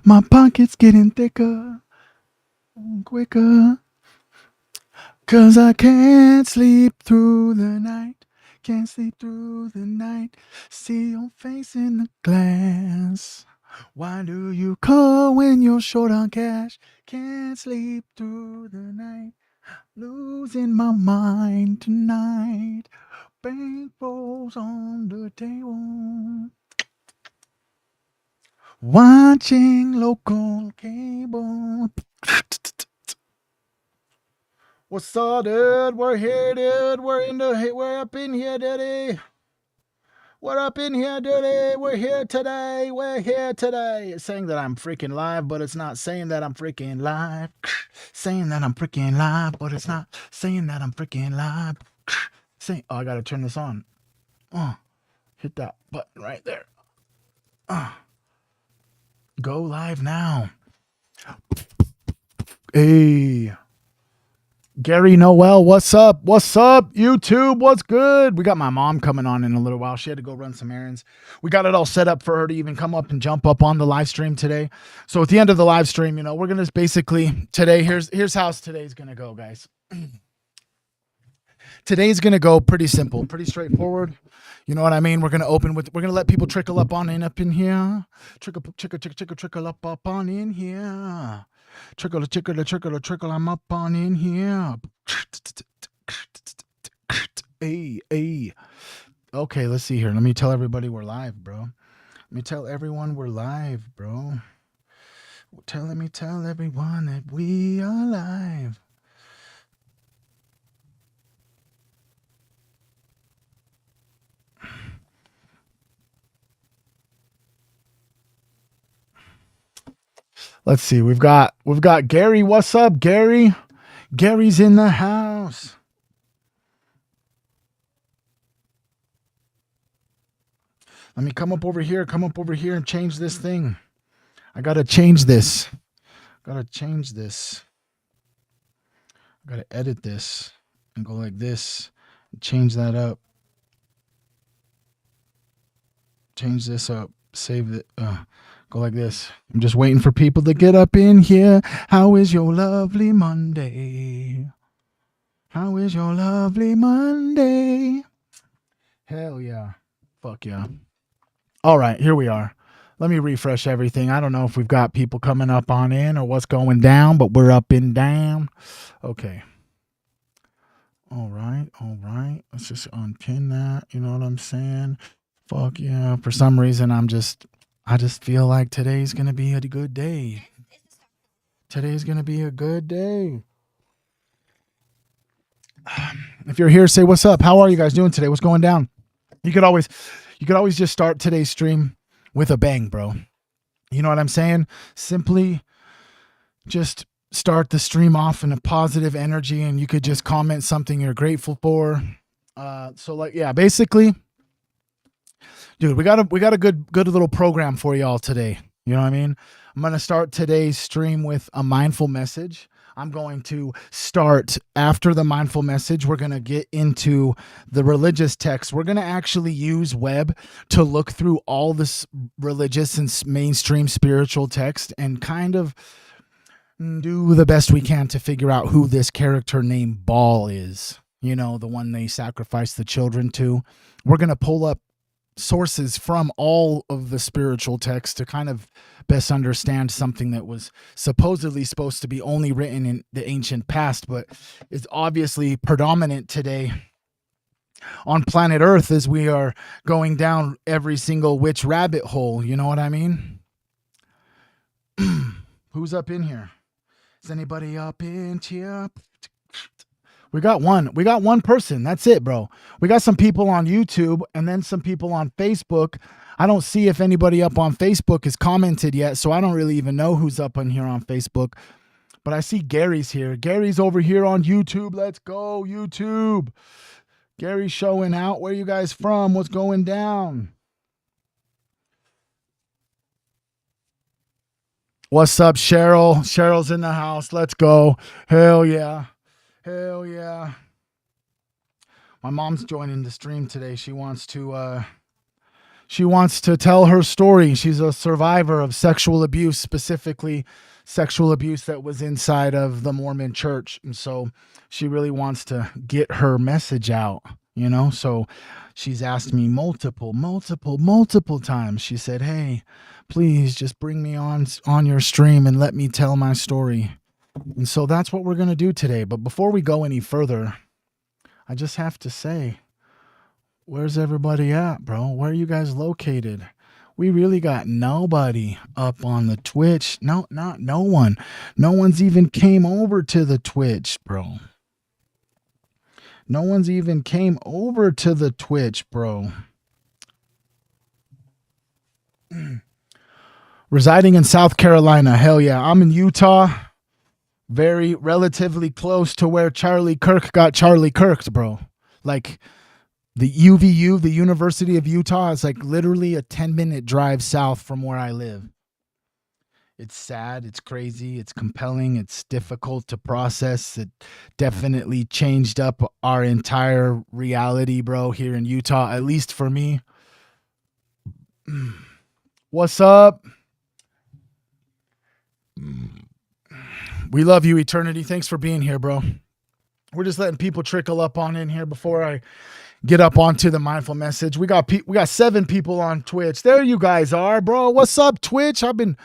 My pocket's getting thicker, quicker. 'Cause I can't sleep through the night. Can't sleep through the night. See your face in the glass. Why do you call when you're short on cash? Can't sleep through the night. Losing my mind tonight. Bankrolls on the table. Watching local cable. What's up, dude? We're here, dude. We're up in here, dude. We're up in here, dude. We're here today. We're here today. It's saying that I'm freaking live, but it's not saying that I'm freaking live. Saying that I'm freaking live, but it's not saying that I'm freaking live. Saying, oh, I gotta turn this on. Oh, hit that button right there. Go live now. Hey. Gary Noel, what's up? What's up, YouTube? What's good? We got my mom coming on in a little while. She had to go run some errands. We got it all set up for her to even come up and jump up on the live stream today. So at the end of the live stream, we're gonna basically today. Here's how today's gonna go, guys. Today's gonna go pretty simple, pretty straightforward. You know what I mean? We're gonna let people trickle up on in up in here. Trickle up on in here. Trickle, I'm up on in here. Hey. Okay, let's see here. Let me tell everybody we're live, bro. Let me tell everyone we're live, bro. Let me tell everyone that we are live. Let's see. We've got Gary. What's up, Gary? Gary's in the house. Let me come up over here and change this thing. I gotta change this. Gotta edit this and go like this. And change that up. Change this up. Save it. Go like this. I'm just waiting for people to get up in here. How is your lovely Monday? How is your lovely Monday? Hell yeah. Fuck yeah. All right, here we are. Let me refresh everything. I don't know if we've got people coming up on in or what's going down, but we're up and down. Okay. All right. Let's just unpin that. You know what I'm saying? Fuck yeah. For some reason, I just feel like today's going to be a good day. Today's going to be a good day. If you're here, say what's up. How are you guys doing today? What's going down? You could always just start today's stream with a bang, bro. You know what I'm saying? Simply just start the stream off in a positive energy, and you could just comment something you're grateful for. Basically, dude, we got a good little program for y'all today. You know what I mean? I'm going to start today's stream with a mindful message. I'm going to start after the mindful message. We're going to get into the religious text. We're going to actually use web to look through all this religious and mainstream spiritual text and kind of do the best we can to figure out who this character named Baal is. You know, the one they sacrificed the children to. We're going to pull up sources from all of the spiritual texts to kind of best understand something that was supposedly supposed to be only written in the ancient past, but is obviously predominant today on planet Earth as we are going down every single witch rabbit hole. You know what I mean? Who's up in here? Is anybody up in here? We got one person. That's it, bro. We got some people on YouTube and then some people on Facebook. I don't see if anybody up on Facebook has commented yet, so I don't really even know who's up on here on Facebook. But I see Gary's here. Gary's over here on YouTube. Let's go, YouTube. Gary's showing out. Where you guys from? What's going down? What's up, Cheryl? Cheryl's in the house. Let's go. Hell yeah. Hell yeah. My mom's joining the stream today. She wants to She wants to tell her story. She's a survivor of sexual abuse, specifically sexual abuse that was inside of the Mormon church. And so she really wants to get her message out, you know? So she's asked me multiple times. She said, "Hey, please just bring me on your stream and let me tell my story." And so that's what we're going to do today. But before we go any further, I just have to say, where's everybody at, bro? Where are you guys located? We really got nobody up on the Twitch. No, not no one. No one's even came over to the Twitch, bro. No one's even came over to the Twitch, bro. Residing in South Carolina. Hell yeah. I'm in Utah. Very relatively close to where Charlie Kirk got Charlie Kirked, bro. Like, the UVU, the University of Utah, is like literally a 10-minute drive south from where I live. It's sad. It's crazy. It's compelling. It's difficult to process. It definitely changed up our entire reality, bro, here in Utah, at least for me. What's up? We love you, Eternity. Thanks for being here, bro. We're just letting people trickle up on in here before I get up onto the mindful message. We got 7 people on Twitch. There you guys are, bro. What's up, Twitch? I've been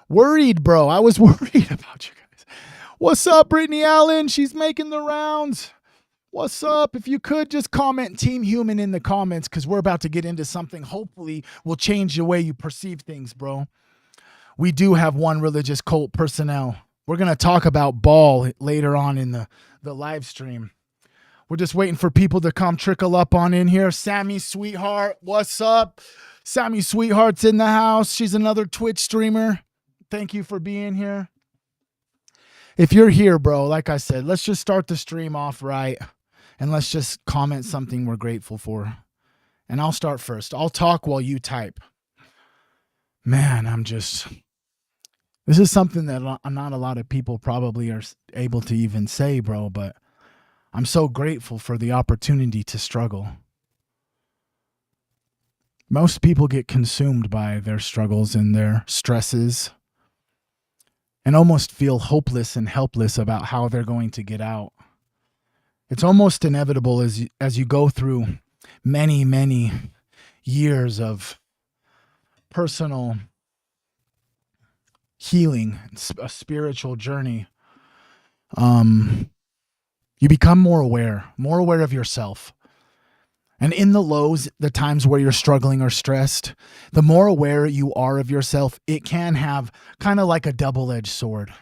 worried, bro. I was worried about you guys. What's up, Brittany Allen? She's making the rounds. What's up? If you could just comment Team Human in the comments, because we're about to get into something hopefully will change the way you perceive things, bro. We do have one religious cult personnel. We're going to talk about Baal later on in the live stream. We're just waiting for people to come trickle up on in here. Sammy Sweetheart, what's up? Sammy Sweetheart's in the house. She's another Twitch streamer. Thank you for being here. If you're here, bro, like I said, let's just start the stream off right. And let's just comment something we're grateful for. And I'll start first. I'll talk while you type. Man, this is something that not a lot of people probably are able to even say, bro, but I'm so grateful for the opportunity to struggle. Most people get consumed by their struggles and their stresses and almost feel hopeless and helpless about how they're going to get out. It's almost inevitable as you go through many, many years of personal healing, a spiritual journey. You become more aware of yourself. And in the lows, the times where you're struggling or stressed, the more aware you are of yourself, it can have kind of like a double-edged sword.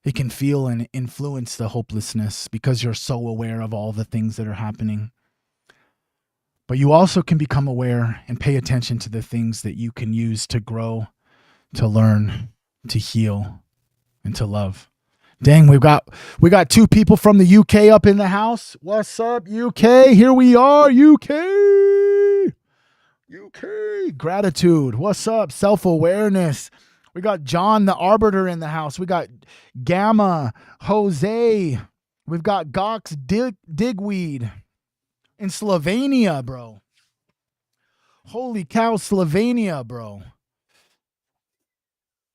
It can feel and influence the hopelessness because you're so aware of all the things that are happening. But you also can become aware and pay attention to the things that you can use to grow, to learn, to heal, and to love. Dang, we got 2 people from the UK up in the house. What's up, UK? Here we are, UK. Gratitude. What's up? Self-awareness. We got John the Arbiter in the house. We got Gamma, Jose. We've got Gox Digweed in Slovenia, bro. Holy cow, Slovenia, bro.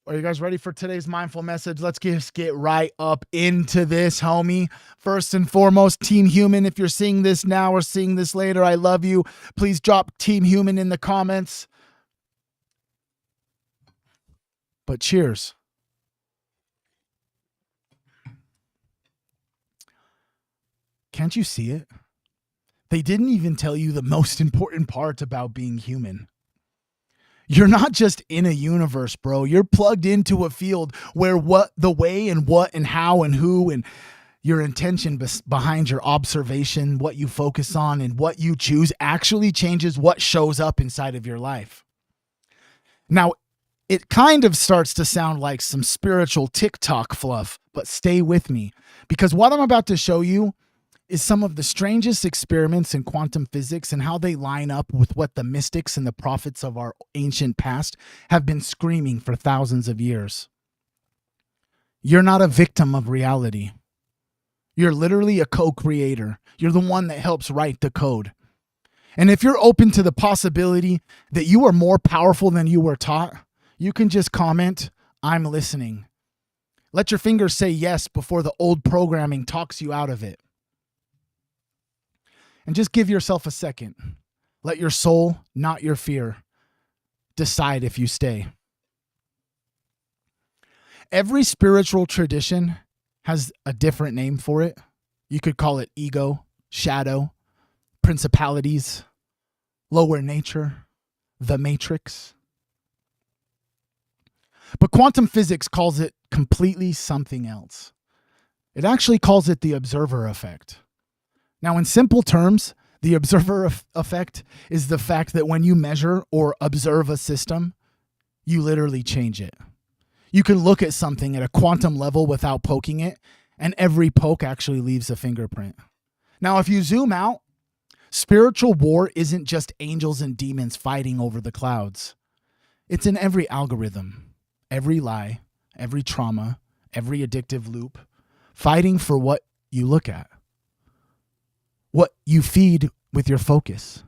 Are you guys ready for today's mindful message? Let's just get right up into this, homie. First and foremost, Team Human, if you're seeing this now or seeing this later, I love you. Please drop Team Human in the comments. But cheers. Can't you see it? They didn't even tell you the most important part about being human. You're not just in a universe, bro. You're plugged into a field where the way and what and how and who and your intention behind your observation, what you focus on and what you choose actually changes what shows up inside of your life. Now, it kind of starts to sound like some spiritual TikTok fluff, but stay with me because what I'm about to show you is some of the strangest experiments in quantum physics and how they line up with what the mystics and the prophets of our ancient past have been screaming for thousands of years. You're not a victim of reality. You're literally a co-creator. You're the one that helps write the code. And if you're open to the possibility that you are more powerful than you were taught, you can just comment, I'm listening. Let your fingers say yes before the old programming talks you out of it. And just give yourself a second. Let your soul, not your fear, decide if you stay. Every spiritual tradition has a different name for it. You could call it ego, shadow, principalities, lower nature, the matrix. But quantum physics calls it completely something else. It actually calls it the observer effect. Now, in simple terms, the observer effect is the fact that when you measure or observe a system, you literally change it. You can look at something at a quantum level without poking it, and every poke actually leaves a fingerprint. Now, if you zoom out, spiritual war isn't just angels and demons fighting over the clouds. It's in every algorithm, every lie, every trauma, every addictive loop, fighting for what you look at, what you feed with your focus,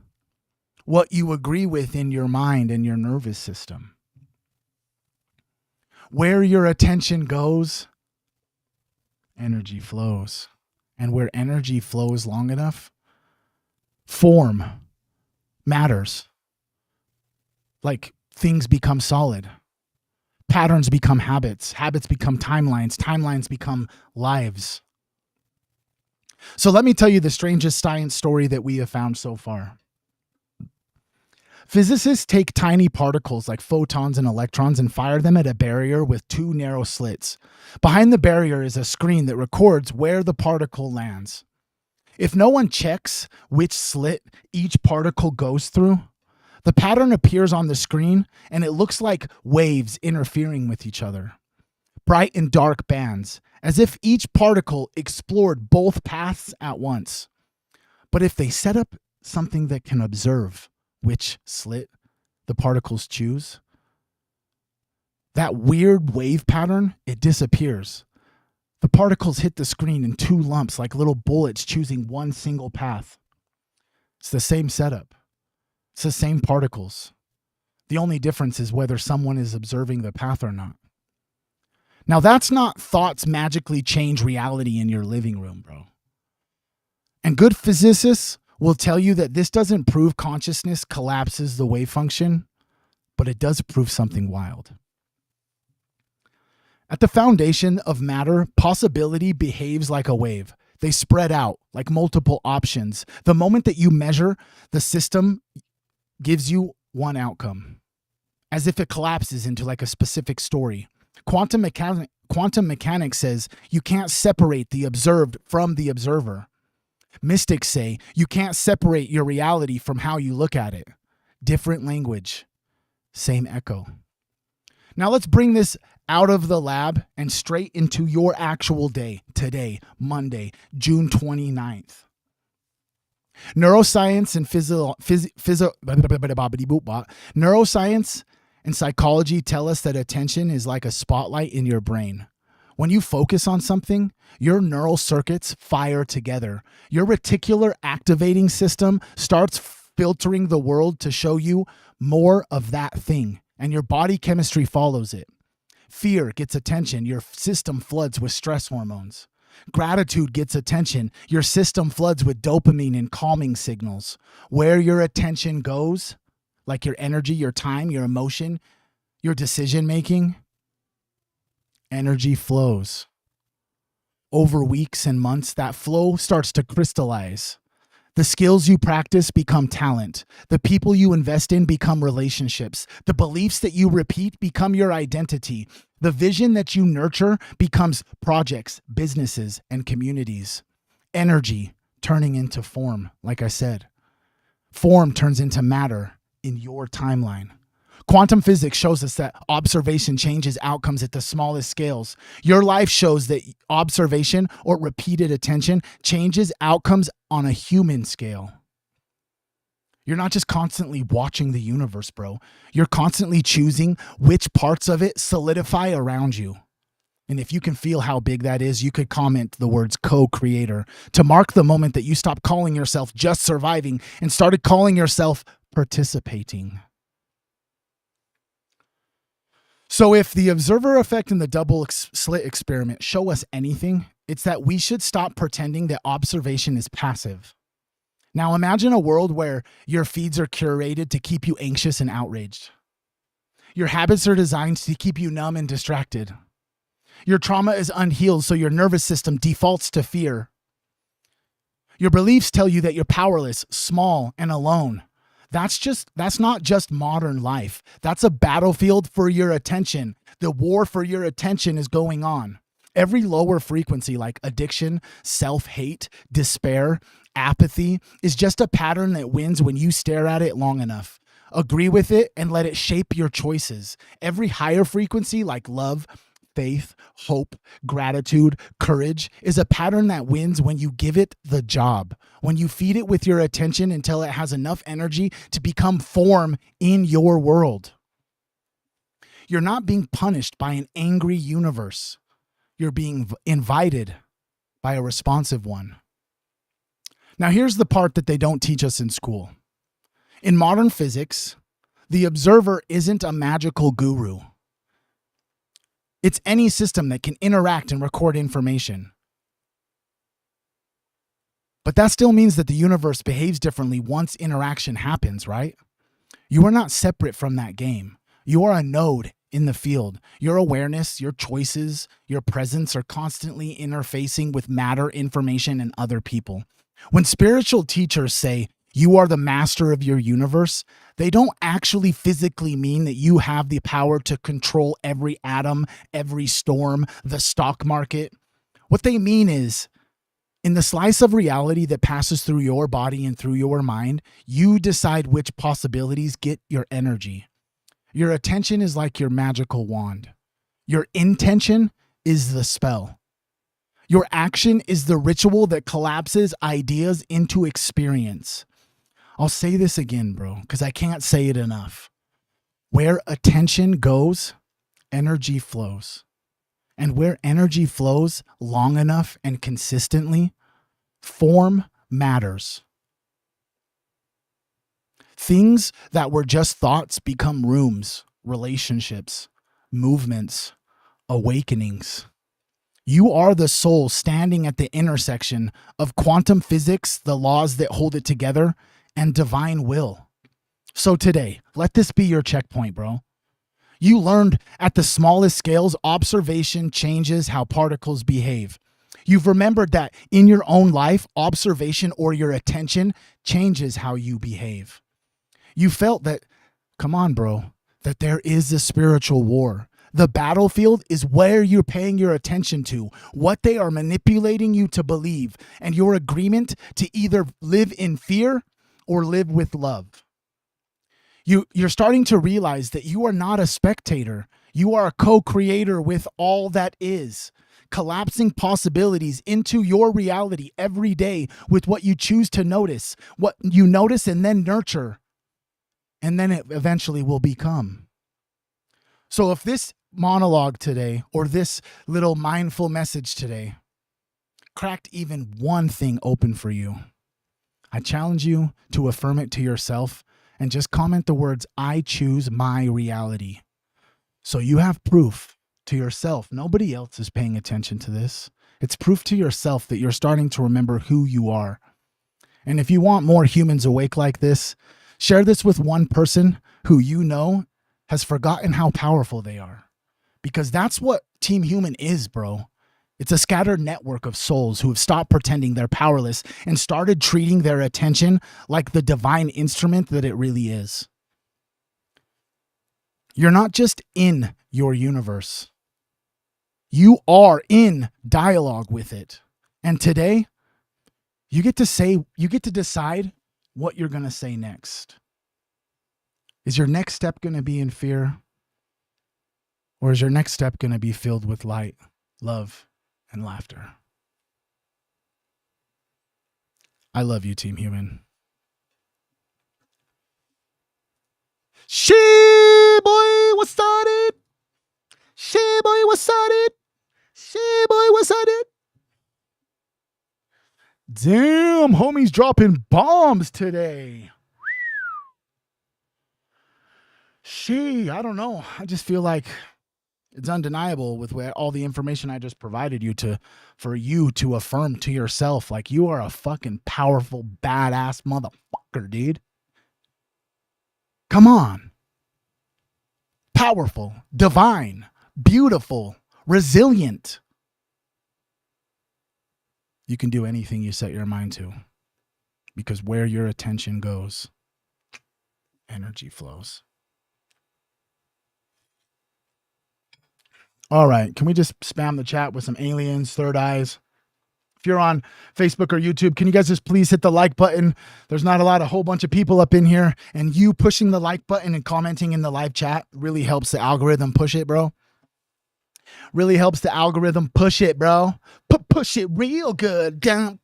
what you agree with in your mind and your nervous system. Where your attention goes, energy flows. And where energy flows long enough, form matters. Like things become solid. Patterns become habits. Habits become timelines. Timelines become lives. So let me tell you the strangest science story that we have found so far. Physicists take tiny particles like photons and electrons and fire them at a barrier with two narrow slits. Behind the barrier is a screen that records where the particle lands. If no one checks which slit each particle goes through, the pattern appears on the screen and it looks like waves interfering with each other. Bright and dark bands, as if each particle explored both paths at once. But if they set up something that can observe which slit the particles choose, that weird wave pattern, it disappears. The particles hit the screen in two lumps like little bullets choosing one single path. It's the same setup. It's the same particles. The only difference is whether someone is observing the path or not. Now, that's not thoughts magically change reality in your living room, bro. And good physicists will tell you that this doesn't prove consciousness collapses the wave function, but it does prove something wild. At the foundation of matter, possibility behaves like a wave. They spread out like multiple options. The moment that you measure, the system gives you one outcome, as if it collapses into like a specific story. Quantum mechanics says you can't separate the observed from the observer. Mystics say you can't separate your reality from how you look at it. Different language, same echo. Now let's bring this out of the lab and straight into your actual day, today, Monday, June 29th. Neuroscience and psychology tell us that attention is like a spotlight in your brain. When you focus on something, your neural circuits fire together. Your reticular activating system starts filtering the world to show you more of that thing, and your body chemistry follows it. Fear gets attention. Your system floods with stress hormones. Gratitude gets attention. Your system floods with dopamine and calming signals. Where your attention goes, like your energy, your time, your emotion, your decision making, energy flows. Over weeks and months, that flow starts to crystallize. The skills you practice become talent. The people you invest in become relationships. The beliefs that you repeat become your identity. The vision that you nurture becomes projects, businesses, and communities. Energy turning into form, like I said. Form turns into matter in your timeline. Quantum physics shows us that observation changes outcomes at the smallest scales. Your life shows that observation or repeated attention changes outcomes on a human scale. You're not just constantly watching the universe, bro. You're constantly choosing which parts of it solidify around you. And if you can feel how big that is, you could comment the words co-creator to mark the moment that you stopped calling yourself just surviving and started calling yourself participating. So if the observer effect and the double slit experiment show us anything, it's that we should stop pretending that observation is passive. Now imagine a world where your feeds are curated to keep you anxious and outraged. Your habits are designed to keep you numb and distracted. Your trauma is unhealed, so your nervous system defaults to fear. Your beliefs tell you that you're powerless, small, and alone. That's not just modern life. That's a battlefield for your attention. The war for your attention is going on. Every lower frequency like addiction, self-hate, despair, apathy is just a pattern that wins when you stare at it long enough. Agree with it and let it shape your choices. Every higher frequency like love, faith, hope, gratitude, courage is a pattern that wins when you give it the job, when you feed it with your attention until it has enough energy to become form in your world. You're not being punished by an angry universe. You're being invited by a responsive one. Now, here's the part that they don't teach us in school. In modern physics, the observer isn't a magical guru. It's any system that can interact and record information. But that still means that the universe behaves differently once interaction happens, right? You are not separate from that game. You are a node in the field. Your awareness, your choices, your presence are constantly interfacing with matter, information, and other people. When spiritual teachers say, you are the master of your universe, they don't actually physically mean that you have the power to control every atom, every storm, the stock market. What they mean is, in the slice of reality that passes through your body and through your mind, you decide which possibilities get your energy. Your attention is like your magical wand. Your intention is the spell. Your action is the ritual that collapses ideas into experience. I'll say this again, bro, because I can't say it enough. Where attention goes, energy flows. And where energy flows long enough and consistently, form matters. Things that were just thoughts become rooms, relationships, movements, awakenings. You are the soul standing at the intersection of quantum physics, the laws that hold it together, and divine will. So today, let this be your checkpoint, bro. You learned at the smallest scales, observation changes how particles behave. You've remembered that in your own life, observation or your attention changes how you behave. You felt that, come on, bro, that there is a spiritual war. The battlefield is where you're paying your attention to, what they are manipulating you to believe, and your agreement to either live in fear or live with love. You're starting to realize that you are not a spectator. You are a co-creator with all that is, collapsing possibilities into your reality every day with what you choose to notice, what you notice and then nurture, and then it eventually will become. So if this monologue today or this little mindful message today cracked even one thing open for you, I challenge you to affirm it to yourself and just comment the words, I choose my reality. So you have proof to yourself. Nobody else is paying attention to this. It's proof to yourself that you're starting to remember who you are. And if you want more humans awake like this, share this with one person who you know has forgotten how powerful they are. Because that's what Team Human is, bro. It's a scattered network of souls who have stopped pretending they're powerless and started treating their attention like the divine instrument that it really is. You're not just in your universe. You are in dialogue with it. And today, you get to decide what you're going to say next. Is your next step going to be in fear? Or is your next step going to be filled with light, love, and laughter? I love you, Team Human. She boy, what's started? She boy, what's started? Shit, boy, what's up, dude? Damn, homie's dropping bombs today. I don't know. I just feel like it's undeniable with all the information I just provided you for you to affirm to yourself, like, you are a fucking powerful, badass motherfucker, dude. Come on. Powerful, divine, beautiful, resilient. You can do anything you set your mind to, because where your attention goes, energy flows. All right. Can we just spam the chat with some aliens, third eyes? If you're on Facebook or YouTube, can you guys just please hit the like button? There's not a whole bunch of people up in here, and you pushing the like button and commenting in the live chat really helps the algorithm push it, bro. Really helps the algorithm push it, bro. Push it real good. Push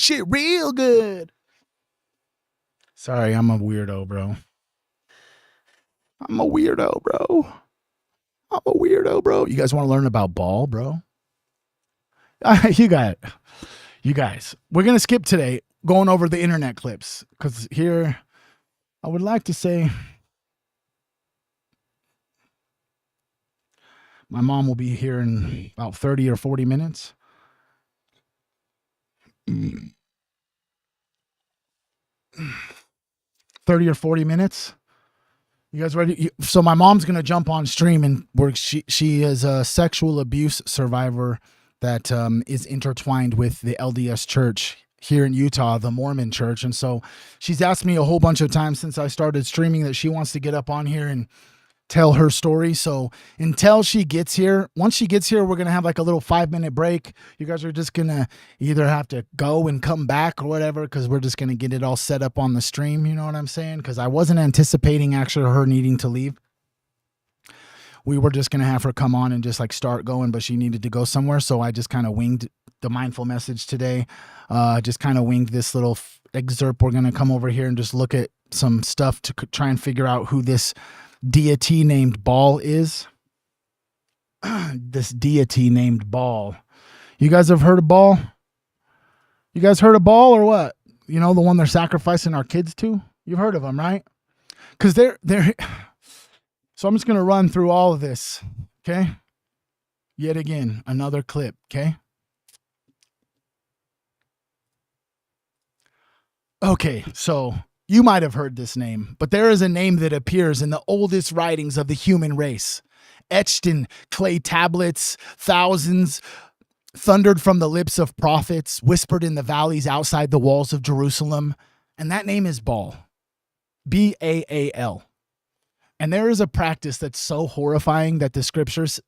it real good. Sorry, I'm a weirdo, bro. I'm a weirdo, You guys want to learn about ball, bro? You guys, we're going to skip today going over the internet clips, because here I would like to say my mom will be here in about 30 or 40 minutes. 30 or 40 minutes. You guys ready? So my mom's going to jump on stream, and she is a sexual abuse survivor that is intertwined with the LDS church here in Utah, the Mormon church. And so she's asked me a whole bunch of times since I started streaming that she wants to get up on here and tell her story. So until she gets here, once she gets here, we're going to have like a little 5-minute break. You guys are just going to either have to go and come back or whatever, because we're just going to get it all set up on the stream. You know what I'm saying? Because I wasn't anticipating actually her needing to leave. We were just going to have her come on and just like start going, but she needed to go somewhere. So I just kind of winged the mindful message today. Just kind of winged this little excerpt. We're going to come over here and just look at some stuff to try and figure out who this deity named Baal is. This deity named Baal. You guys have heard of Baal? You guys heard of Baal or what? You know, the one they're sacrificing our kids to? You've heard of them, right? Because they're so I'm just going to run through all of this, okay? Yet again, another clip, okay? Okay, so you might have heard this name, but there is a name that appears in the oldest writings of the human race, etched in clay tablets, thousands, thundered from the lips of prophets, whispered in the valleys outside the walls of Jerusalem, and that name is Baal, Baal. And there is a practice that's so horrifying that the scriptures,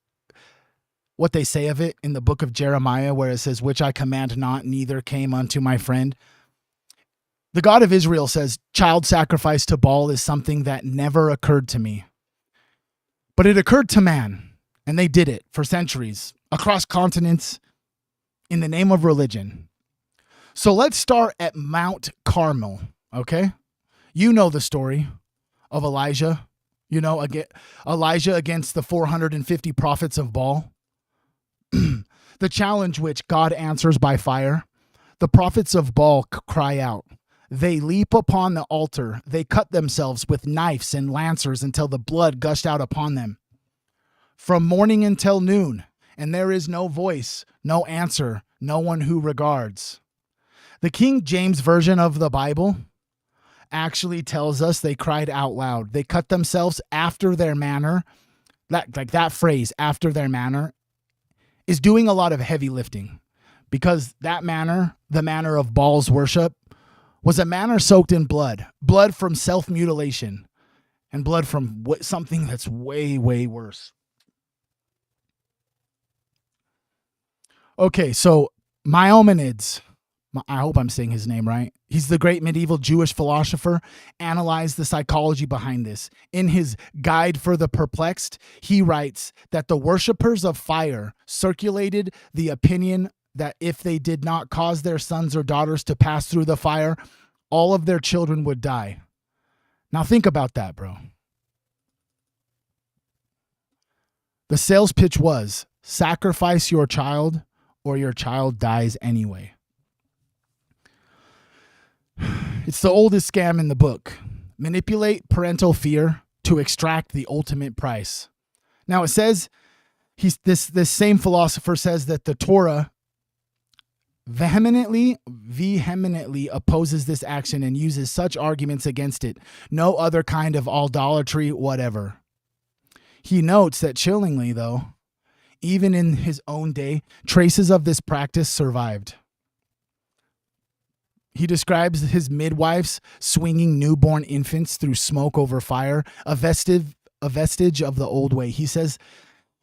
what they say of it in the book of Jeremiah, where it says, which I command not, neither came unto my friend. The God of Israel says, child sacrifice to Baal is something that never occurred to me. But it occurred to man, and they did it for centuries, across continents, in the name of religion. So let's start at Mount Carmel, okay? You know the story of Elijah. You know, Elijah against the 450 prophets of Baal. The challenge which God answers by fire. The prophets of Baal cry out. They leap upon the altar. They cut themselves with knives and lancers until the blood gushed out upon them. From morning until noon, and there is no voice, no answer, no one who regards. The King James Version of the Bible actually tells us they cried out loud. They cut themselves after their manner. That phrase, after their manner, is doing a lot of heavy lifting, because that manner, the manner of Baal's worship, was a manner soaked in blood from self-mutilation, and blood from something that's way, way worse. Okay, so Maimonides, I hope I'm saying his name right. He's the great medieval Jewish philosopher, analyzed the psychology behind this. In his Guide for the Perplexed, he writes that the worshippers of fire circulated the opinion that if they did not cause their sons or daughters to pass through the fire, all of their children would die. Now think about that, bro. The sales pitch was sacrifice your child or your child dies anyway. It's the oldest scam in the book. Manipulate parental fear to extract the ultimate price. Now it says this same philosopher says that the Torah vehemently opposes this action and uses such arguments against it. No other kind of idolatry, whatever. He notes that chillingly, though, even in his own day, traces of this practice survived. He describes his midwives swinging newborn infants through smoke over fire, a vestige of the old way. He says,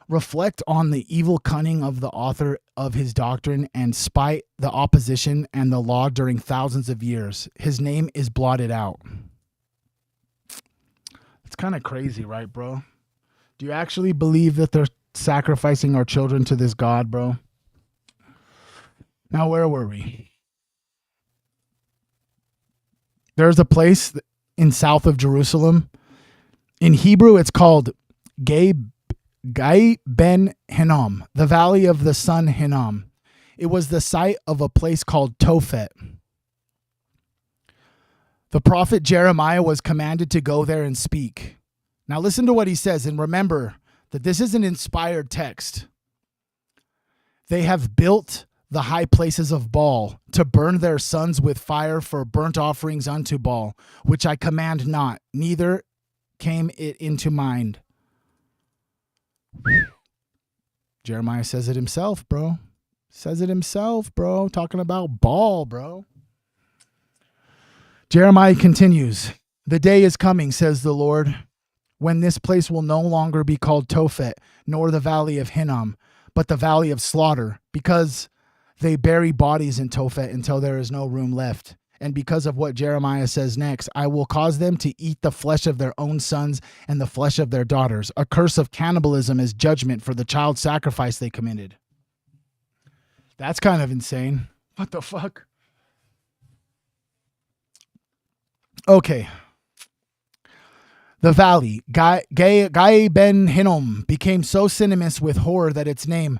reflect on the evil cunning of the author of his doctrine and spite the opposition and the law during thousands of years. His name is blotted out. It's kind of crazy, right, bro? Do you actually believe that they're sacrificing our children to this God, bro? Now, where were we? There's a place in south of Jerusalem. In Hebrew, it's called Gai Ben Hinnom, the valley of the son Hinnom. It was the site of a place called Tophet. The prophet Jeremiah was commanded to go there and speak. Now listen to what he says, and remember that this is an inspired text. They have built the high places of Baal to burn their sons with fire for burnt offerings unto Baal, which I command not, neither came it into mind. Jeremiah says it himself, bro. Talking about Baal, bro. Jeremiah continues, the day is coming, says the Lord, when this place will no longer be called Tophet, nor the valley of Hinnom, but the valley of slaughter, because they bury bodies in Tophet until there is no room left. And because of what Jeremiah says next, I will cause them to eat the flesh of their own sons and the flesh of their daughters. A curse of cannibalism is judgment for the child sacrifice they committed. That's kind of insane. What the fuck? Okay. The valley, Gai Ben Hinnom, became so synonymous with horror that its name,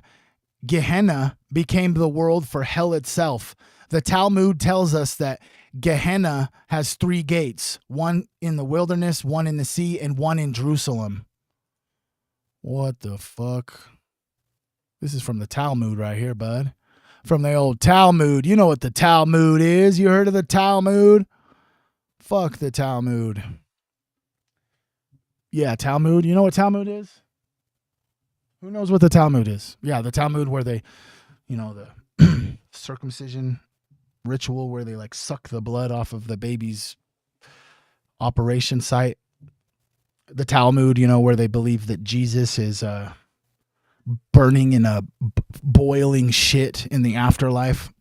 Gehenna, became the word for hell itself. The Talmud tells us that Gehenna has 3 gates, one in the wilderness, one in the sea, and one in Jerusalem. What the fuck? This is from the Talmud right here, bud. From the old Talmud. You know what the Talmud is. You heard of the Talmud? Fuck the Talmud. Yeah, Talmud. You know what Talmud is? Who knows what the Talmud is? Yeah, the Talmud where they, the circumcision ritual where they like suck the blood off of the baby's operation site. The Talmud, where they believe that Jesus is burning in a boiling shit in the afterlife.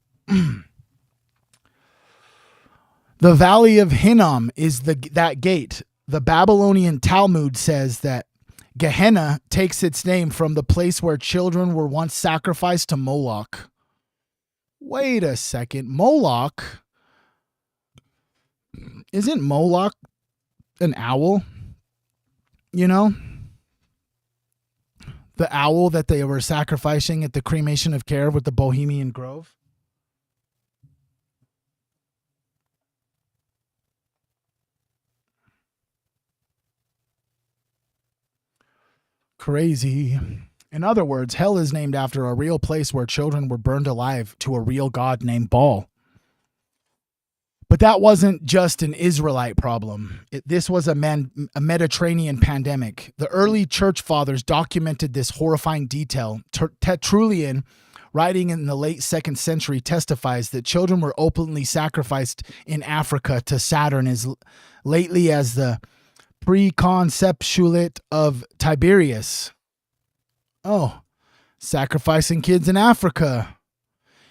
The valley of Hinnom is that gate. The Babylonian Talmud says that Gehenna takes its name from the place where children were once sacrificed to Moloch. Wait a second. Moloch? Isn't Moloch an owl? The owl that they were sacrificing at the cremation of Care with the Bohemian Grove? Crazy. In other words, hell is named after a real place where children were burned alive to a real god named Baal. But that wasn't just an Israelite problem. This was a Mediterranean pandemic. The early church fathers documented this horrifying detail. Tertullian, writing in the late 2nd century, testifies that children were openly sacrificed in Africa to Saturn as lately as the preconceptuate of Tiberius. Oh, sacrificing kids in Africa.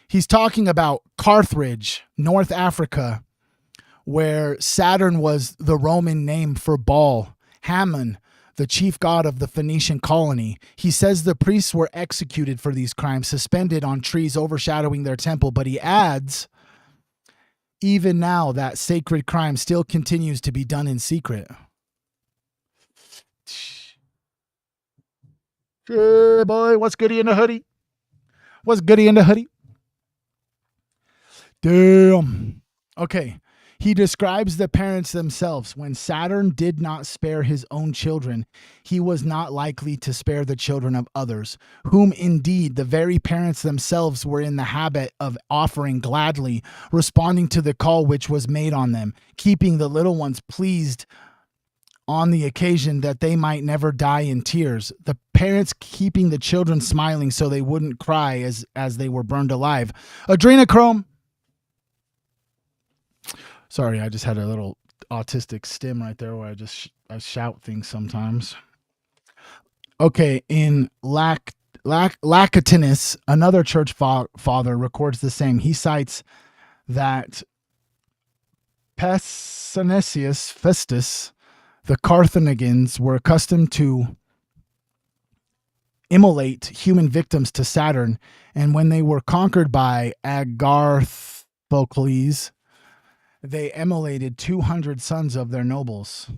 He's talking about Carthage, North Africa, where Saturn was the Roman name for Baal, Hammon, the chief god of the Phoenician colony. He says the priests were executed for these crimes, suspended on trees overshadowing their temple, but he adds, even now that sacred crime still continues to be done in secret. Hey, boy, what's goody in the hoodie? What's goody in the hoodie? Damn. Okay. He describes the parents themselves. When Saturn did not spare his own children, he was not likely to spare the children of others, whom indeed the very parents themselves were in the habit of offering gladly, responding to the call which was made on them, keeping the little ones pleased on the occasion that they might never die in tears. The parents keeping the children smiling so they wouldn't cry as they were burned alive. Adrenochrome. Sorry, I just had a little autistic stim right there where I shout things sometimes. Okay, in Lacatinus, another church father records the same. He cites that Passanesius Festus, the Carthaginians were accustomed to immolate human victims to Saturn, and when they were conquered by Agarthocles, they immolated 200 sons of their nobles.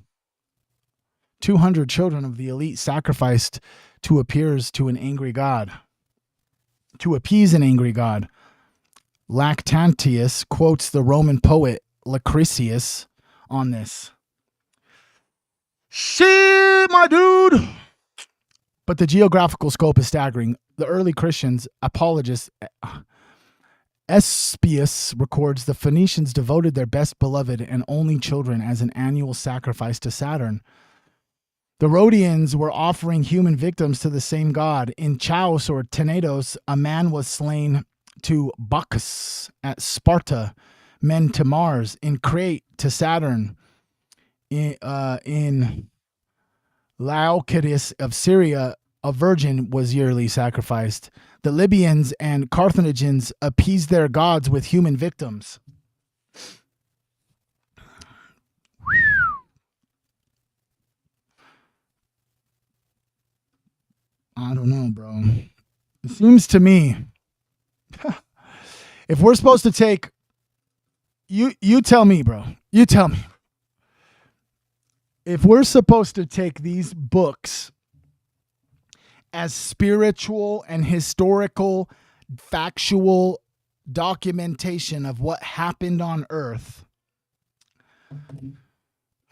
200 children of the elite sacrificed to appease an angry god. Lactantius quotes the Roman poet Lucretius on this. Shit, my dude! But the geographical scope is staggering. The early Christians, apologists, Espius records the Phoenicians devoted their best beloved and only children as an annual sacrifice to Saturn. The Rhodians were offering human victims to the same god. In Chaos or Tenedos, a man was slain to Bacchus at Sparta, men to Mars. In Crete, to Saturn. In Laocoontis of Syria, a virgin was yearly sacrificed. The Libyans and Carthaginians appeased their gods with human victims. I don't know, bro. It seems to me, if we're supposed to take, you tell me, bro. You tell me. If we're supposed to take these books as spiritual and historical, factual documentation of what happened on Earth,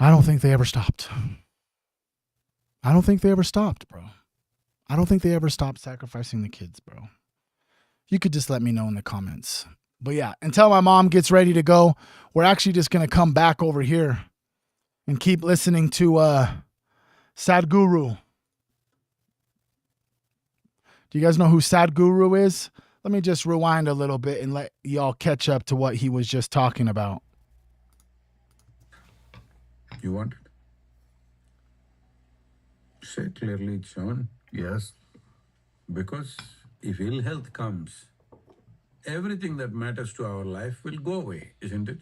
I don't think they ever stopped. I don't think they ever stopped, bro. I don't think they ever stopped sacrificing the kids, bro. You could just let me know in the comments. But yeah, until my mom gets ready to go, we're actually just going to come back over here and keep listening to Sadhguru. Do you guys know who Sadhguru is? Let me just rewind a little bit and let y'all catch up to what he was just talking about. You want it? Say clearly, John. Yes. Because if ill health comes, everything that matters to our life will go away, isn't it?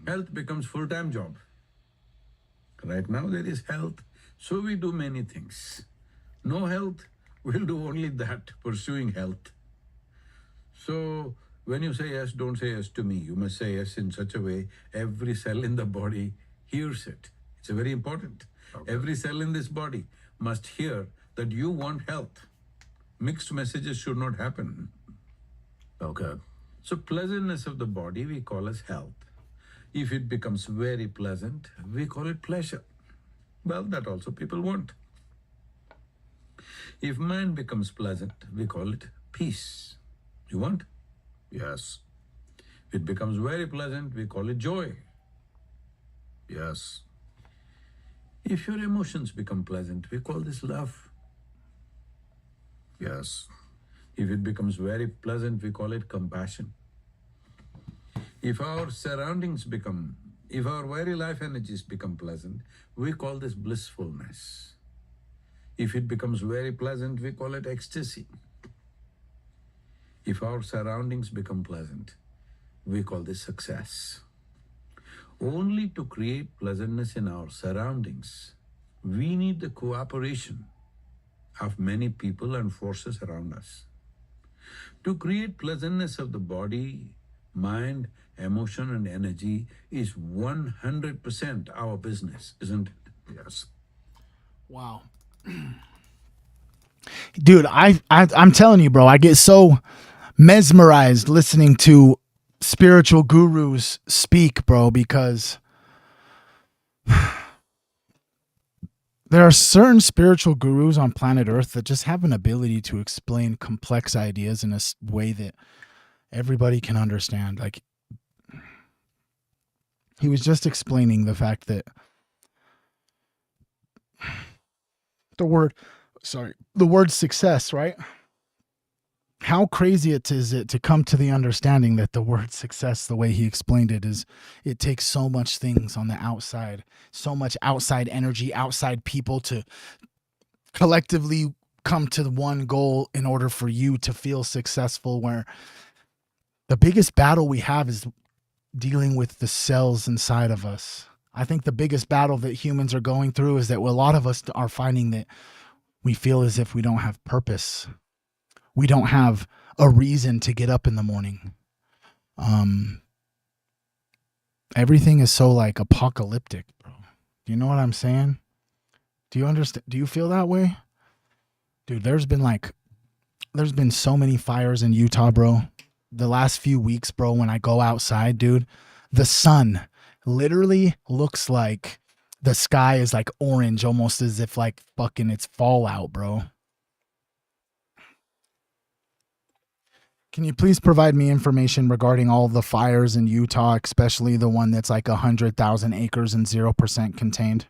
Health becomes full-time job. Right now there is health, so we do many things. No health, we'll do only that, pursuing health. So when you say yes, don't say yes to me. You must say yes in such a way every cell in the body hears it. It's very important. Okay. Every cell in this body must hear that you want health. Mixed messages should not happen. Okay. So pleasantness of the body we call as health. If it becomes very pleasant, we call it pleasure. Well, that also people want. If mind becomes pleasant, we call it peace. You want? Yes. If it becomes very pleasant, we call it joy. Yes. If your emotions become pleasant, we call this love. Yes. If it becomes very pleasant, we call it compassion. If our surroundings become, if our very life energies become pleasant, we call this blissfulness. If it becomes very pleasant, we call it ecstasy. If our surroundings become pleasant, we call this success. Only to create pleasantness in our surroundings, we need the cooperation of many people and forces around us. To create pleasantness of the body, mind, emotion and energy is 100% our business, isn't it? Yes. Wow. Dude, I'm telling you, bro, I get so mesmerized listening to spiritual gurus speak, bro, because there are certain spiritual gurus on planet Earth that just have an ability to explain complex ideas in a way that everybody can understand. Like, he was just explaining the fact that the word success, right? How crazy is it to come to the understanding that the word success, the way he explained it, is it takes so much things on the outside, so much outside energy, outside people to collectively come to the one goal in order for you to feel successful, where the biggest battle we have is dealing with the cells inside of us. I think the biggest battle that humans are going through is that a lot of us are finding that we feel as if we don't have purpose. We don't have a reason to get up in the morning. Everything is so like apocalyptic, bro. Do you know what I'm saying? Do you understand? Do you feel that way? Dude, there's been so many fires in Utah, bro. The last few weeks, bro, when I go outside, dude, the sun literally looks like the sky is like orange, almost as if like fucking it's fallout, bro. Can you please provide me information regarding all of the fires in Utah, especially the one that's like 100,000 acres and 0% contained?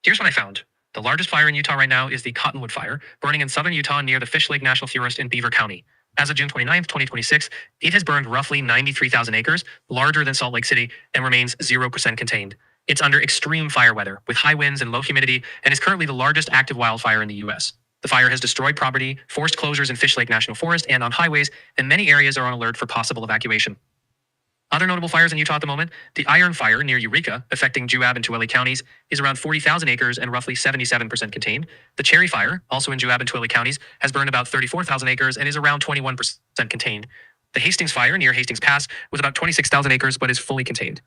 Here's what I found. The largest fire in Utah right now is the Cottonwood Fire, burning in southern Utah near the Fish Lake National Forest in Beaver County. As of June 29th, 2026, it has burned roughly 93,000 acres, larger than Salt Lake City, and remains 0% contained. It's under extreme fire weather, with high winds and low humidity, and is currently the largest active wildfire in the U.S. The fire has destroyed property, forced closures in Fish Lake National Forest and on highways, and many areas are on alert for possible evacuation. Other notable fires in Utah at the moment, the Iron Fire near Eureka, affecting Juab and Tooele counties, is around 40,000 acres and roughly 77% contained. The Cherry Fire, also in Juab and Tooele counties, has burned about 34,000 acres and is around 21% contained. The Hastings Fire near Hastings Pass was about 26,000 acres but is fully contained.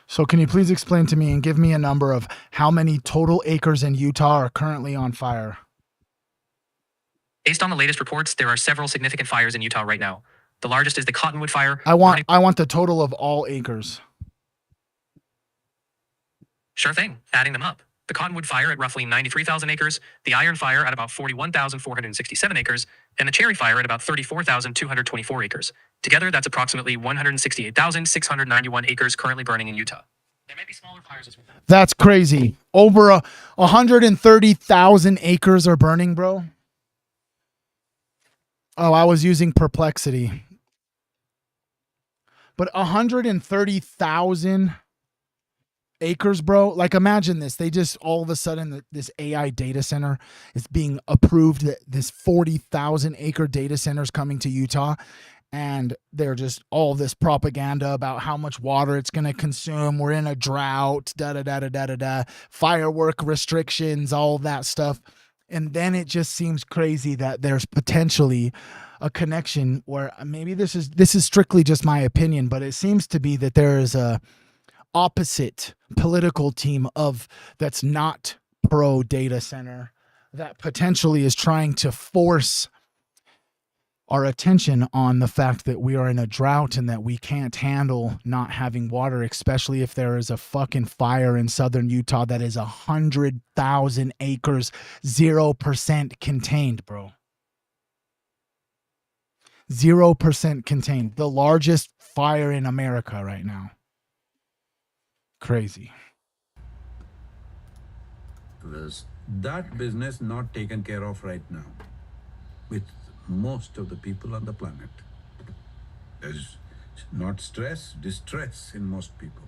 So can you please explain to me and give me a number of how many total acres in Utah are currently on fire? Based on the latest reports, there are several significant fires in Utah right now. The largest is the Cottonwood Fire. I want the total of all acres. Sure thing, adding them up. The Cottonwood Fire at roughly 93,000 acres, the Iron Fire at about 41,467 acres, and the Cherry Fire at about 34,224 acres. Together, that's approximately 168,691 acres currently burning in Utah. There may be smaller fires as well. That's crazy. Over 130,000 acres are burning, bro. Oh, I was using Perplexity. But 130,000 acres, bro. Like, imagine this. They just, all of a sudden, this AI data center is being approved. That this 40,000 acre data center is coming to Utah. And they're just all this propaganda about how much water it's going to consume. We're in a drought, firework restrictions, all that stuff. And then it just seems crazy that there's potentially a connection where maybe this is strictly just my opinion, but it seems to be that there is a opposite political team that's not pro data center that potentially is trying to force our attention on the fact that we are in a drought and that we can't handle not having water, especially if there is a fucking fire in southern Utah that is 100,000 acres, 0% contained, bro. 0% contained. The largest fire in America right now. Crazy. That business not taken care of right now with most of the people on the planet. There's not stress, distress in most people.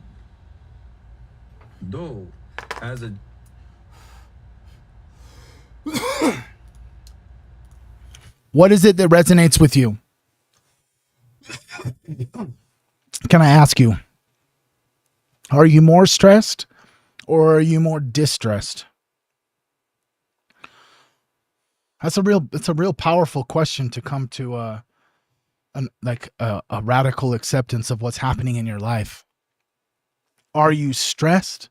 Though, as a What is it that resonates with you? Can I ask you? Are you more stressed or are you more distressed? It's a real powerful question to come to a radical acceptance of what's happening in your life. Are you stressed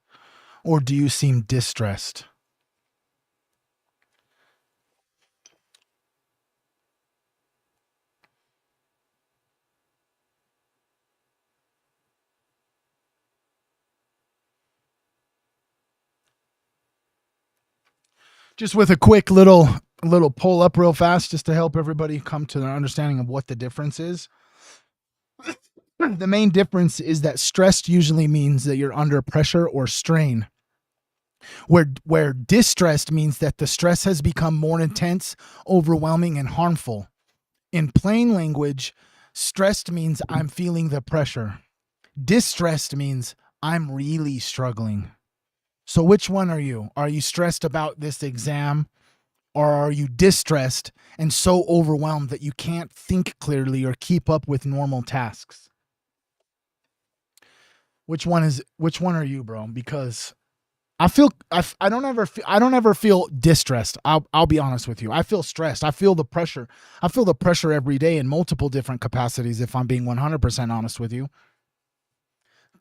or do you seem distressed? Just with a quick little pull up real fast, just to help everybody come to an understanding of what the difference is. The main difference is that stressed usually means that you're under pressure or strain, where distressed means that the stress has become more intense, overwhelming, and harmful. In plain language, stressed means I'm feeling the pressure. Distressed means I'm really struggling. So which one are you? Are you stressed about this exam, or are you distressed and so overwhelmed that you can't think clearly or keep up with normal tasks? Which one are you, bro? Because I don't ever feel distressed. I'll be honest with you. I feel stressed. I feel the pressure. I feel the pressure every day in multiple different capacities, if I'm being 100% honest with you.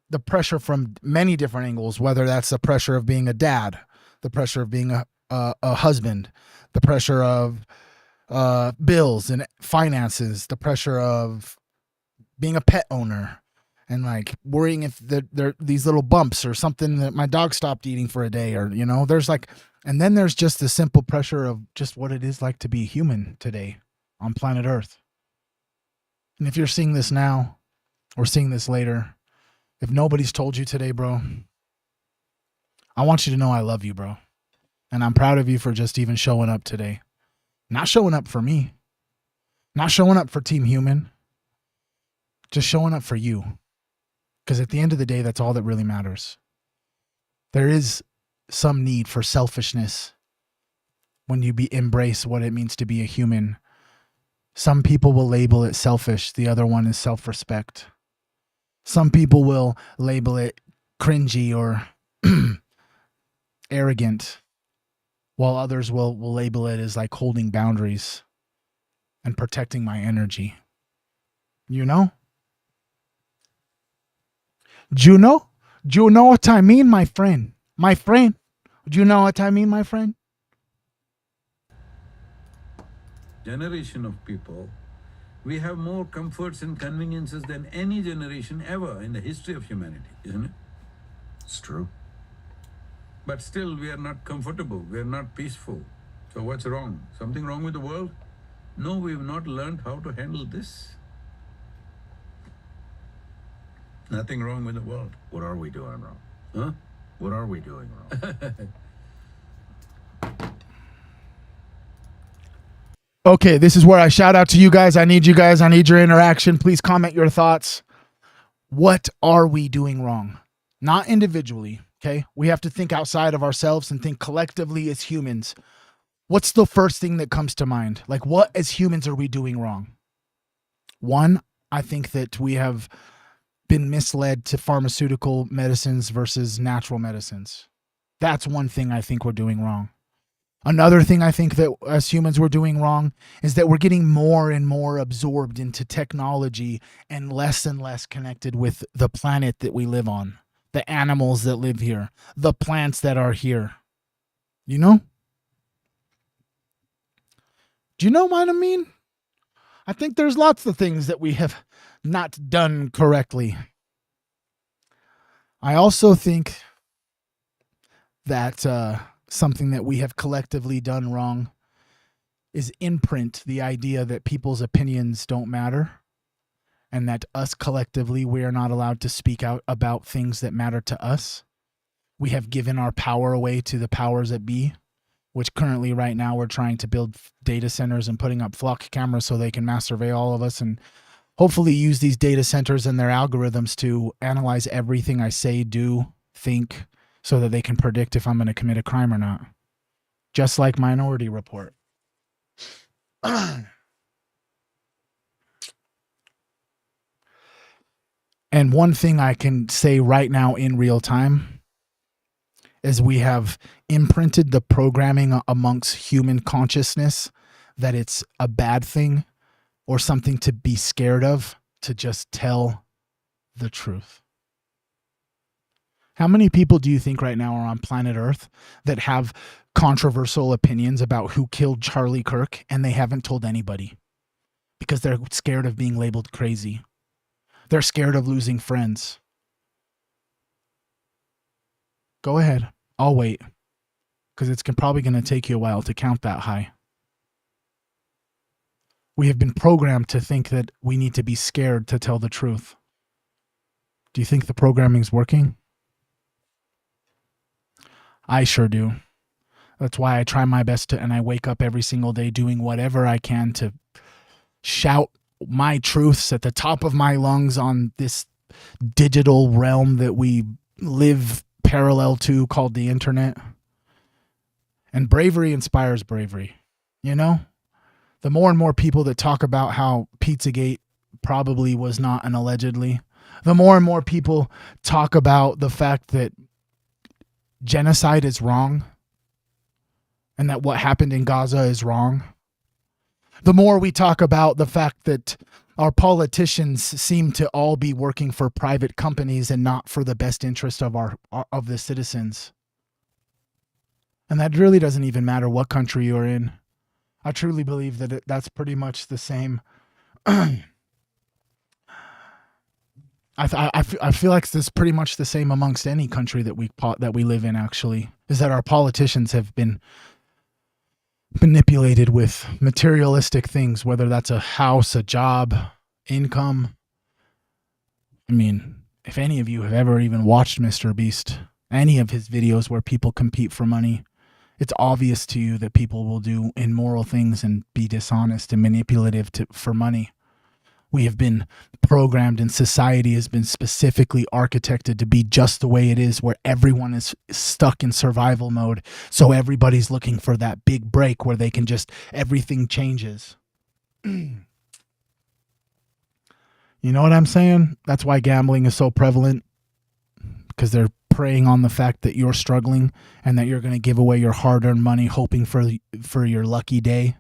The pressure from many different angles, whether that's the pressure of being a dad, the pressure of being a husband, the pressure of bills and finances, the pressure of being a pet owner, and like worrying if there these little bumps or something that my dog stopped eating for a day, or there's like, and then there's just the simple pressure of just what it is like to be human today on planet Earth. And if you're seeing this now or seeing this later, if nobody's told you today, bro, I want you to know I love you, bro. And I'm proud of you for just even showing up today. Not showing up for me. Not showing up for Team Human. Just showing up for you. Because at the end of the day, that's all that really matters. There is some need for selfishness when you embrace what it means to be a human. Some people will label it selfish. The other one is self-respect. Some people will label it cringy or arrogant, while others will label it as like holding boundaries and protecting my energy. You know? Do you know? Do you know what I mean, my friend? My friend. Do you know what I mean, my friend? Generation of people, we have more comforts and conveniences than any generation ever in the history of humanity, isn't it? It's true. But still, we are not comfortable. We are not peaceful. So what's wrong? Something wrong with the world? No, we've not learned how to handle this. Nothing wrong with the world. What are we doing wrong? Huh? What are we doing wrong? Okay, this is where I shout out to you guys. I need you guys. I need your interaction. Please comment your thoughts. What are we doing wrong? Not individually, okay? We have to think outside of ourselves and think collectively as humans. What's the first thing that comes to mind? Like, what as humans are we doing wrong? One, I think that we have been misled to pharmaceutical medicines versus natural medicines. That's one thing I think we're doing wrong. Another thing I think that as humans we're doing wrong is that we're getting more and more absorbed into technology and less connected with the planet that we live on, the animals that live here, the plants that are here. You know? Do you know what I mean? I think there's lots of things that we have not done correctly. I also think that something that we have collectively done wrong is imprint the idea that people's opinions don't matter, and that us collectively, we are not allowed to speak out about things that matter to us. We have given our power away to the powers that be, which currently right now we're trying to build data centers and putting up flock cameras so they can mass survey all of us and hopefully use these data centers and their algorithms to analyze everything I say, do, think, so that they can predict if I'm going to commit a crime or not. Just like Minority Report. And one thing I can say right now in real time is we have imprinted the programming amongst human consciousness that it's a bad thing or something to be scared of to just tell the truth. How many people do you think right now are on planet Earth that have controversial opinions about who killed Charlie Kirk and they haven't told anybody because they're scared of being labeled crazy? They're scared of losing friends. Go ahead. I'll wait because it's probably going to take you a while to count that high. We have been programmed to think that we need to be scared to tell the truth. Do you think the programming's working? I sure do. That's why I try my best to, and I wake up every single day doing whatever I can to shout my truths at the top of my lungs on this digital realm that we live parallel to called the internet. And bravery inspires bravery. You know, the more and more people that talk about how Pizzagate probably was not an allegedly, the more and more people talk about the fact that genocide is wrong and that what happened in Gaza is wrong, the more we talk about the fact that our politicians seem to all be working for private companies and not for the best interest of of the citizens. And that really doesn't even matter what country you're in. I truly believe that that's pretty much the same. I feel like this is pretty much the same amongst any country that we live in, actually, is that our politicians have been manipulated with materialistic things, whether that's a house, a job, income. I mean, if any of you have ever even watched Mr. Beast, any of his videos where people compete for money, it's obvious to you that people will do immoral things and be dishonest and manipulative for money. We have been programmed, and society has been specifically architected to be just the way it is, where everyone is stuck in survival mode. So everybody's looking for that big break where they can just, everything changes. You know what I'm saying? That's why gambling is so prevalent, because they're preying on the fact that you're struggling and that you're going to give away your hard-earned money hoping for your lucky day,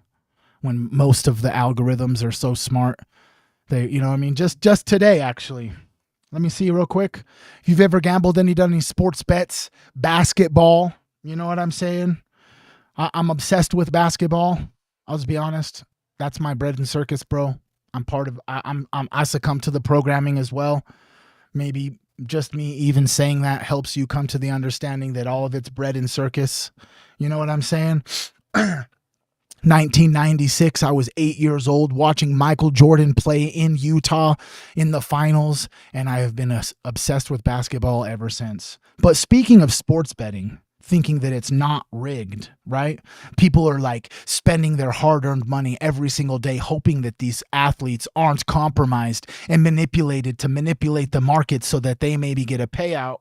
when most of the algorithms are so smart. You know what I mean? Just today, actually. Let me see real quick. If you've ever gambled, done any sports bets, basketball, you know what I'm saying? I'm obsessed with basketball. I'll just be honest. That's my bread and circus, bro. I succumb to the programming as well. Maybe just me even saying that helps you come to the understanding that all of it's bread and circus. You know what I'm saying? 1996, I was 8 years old watching Michael Jordan play in Utah in the finals, and I have been obsessed with basketball ever since. But speaking of sports betting, thinking that it's not rigged, right? People are like spending their hard-earned money every single day hoping that these athletes aren't compromised and manipulated to manipulate the market so that they maybe get a payout.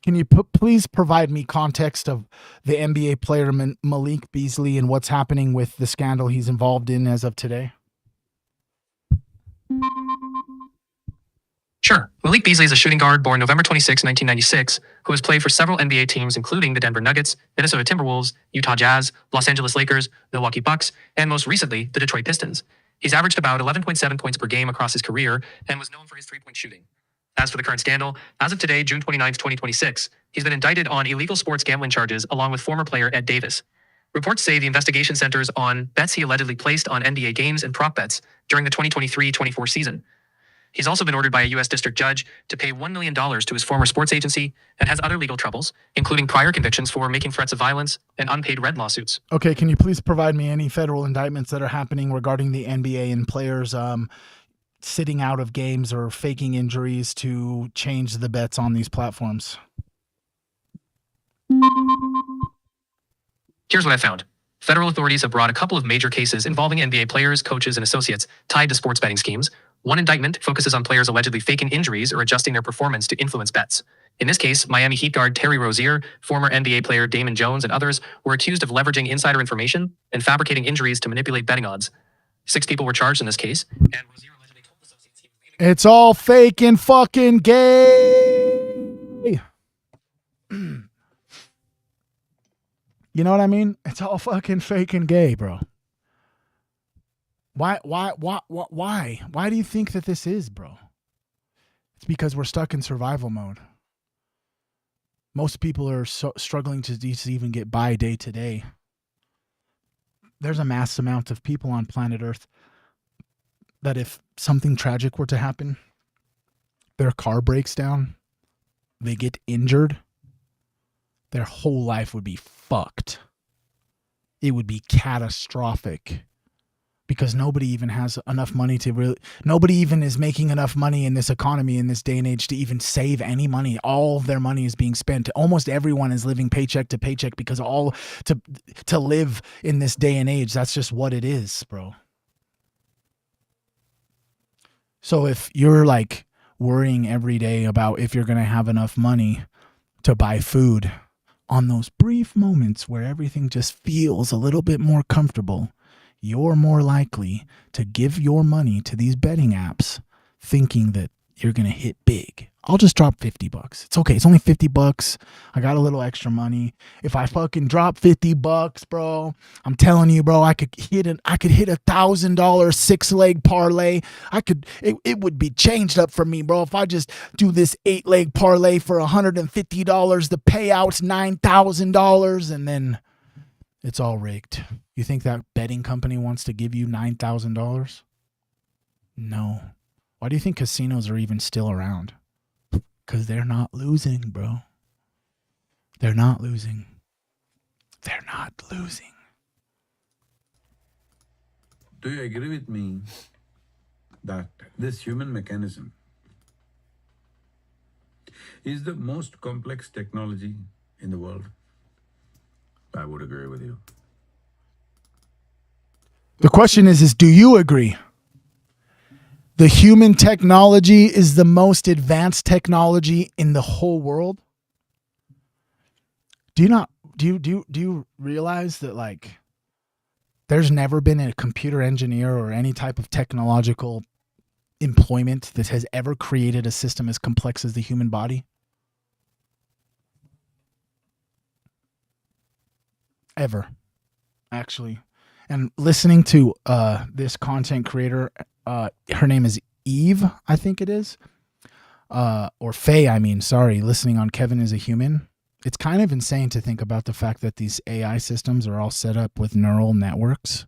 Can you please provide me context of the NBA player Malik Beasley and what's happening with the scandal he's involved in as of today? Sure. Malik Beasley is a shooting guard born November 26, 1996, who has played for several NBA teams, including the Denver Nuggets, Minnesota Timberwolves, Utah Jazz, Los Angeles Lakers, Milwaukee Bucks, and most recently, the Detroit Pistons. He's averaged about 11.7 points per game across his career and was known for his three-point shooting. As for the current scandal, as of today, June 29, 2026, he's been indicted on illegal sports gambling charges along with former player Ed Davis. Reports say the investigation centers on bets he allegedly placed on NBA games and prop bets during the 2023-24 season. He's also been ordered by a U.S. district judge to pay $1 million to his former sports agency and has other legal troubles, including prior convictions for making threats of violence and unpaid red lawsuits. Okay, can you please provide me any federal indictments that are happening regarding the NBA and players sitting out of games or faking injuries to change the bets on these platforms? Here's what I found. Federal authorities have brought a couple of major cases involving NBA players, coaches, and associates tied to sports betting schemes. One indictment focuses on players allegedly faking injuries or adjusting their performance to influence bets. In this case, Miami Heat guard Terry Rozier, former NBA player Damon Jones, and others were accused of leveraging insider information and fabricating injuries to manipulate betting odds. 6 people were charged in this case, and Rozier allegedly told associates he was leaving. It's all fake and fucking gay. You know what I mean? It's all fucking fake and gay, bro. Why do you think that this is, bro? It's because we're stuck in survival mode. Most people are struggling to just even get by day to day. There's a mass amount of people on planet Earth that if something tragic were to happen, their car breaks down, they get injured, their whole life would be fucked. It would be catastrophic because nobody even has enough money to really, nobody even is making enough money in this economy in this day and age to even save any money. All of their money is being spent. Almost everyone is living paycheck to paycheck because all to live in this day and age, that's just what it is, bro. So if you're like worrying every day about if you're going to have enough money to buy food, on those brief moments where everything just feels a little bit more comfortable, you're more likely to give your money to these betting apps thinking that you're going to hit big. I'll just drop $50. It's okay. It's only $50. I got a little extra money. If I fucking drop $50, bro, I'm telling you, bro, I could hit $1,000 6-leg parlay. It would be changed up for me, bro. If I just do this 8-leg parlay for $150, the payout's $9,000, and then it's all rigged. You think that betting company wants to give you $9,000? No. Why do you think casinos are even still around? Because they're not losing, bro. They're not losing. They're not losing. Do you agree with me that this human mechanism is the most complex technology in the world? I would agree with you. The question is do you agree? The human technology is the most advanced technology in the whole world. Do you realize that like there's never been a computer engineer or any type of technological employment that has ever created a system as complex as the human body? Ever, actually. And listening to this content creator, her name is Eve, I think it is, or Faye. Listening on Kevin is a Human. It's kind of insane to think about the fact that these AI systems are all set up with neural networks,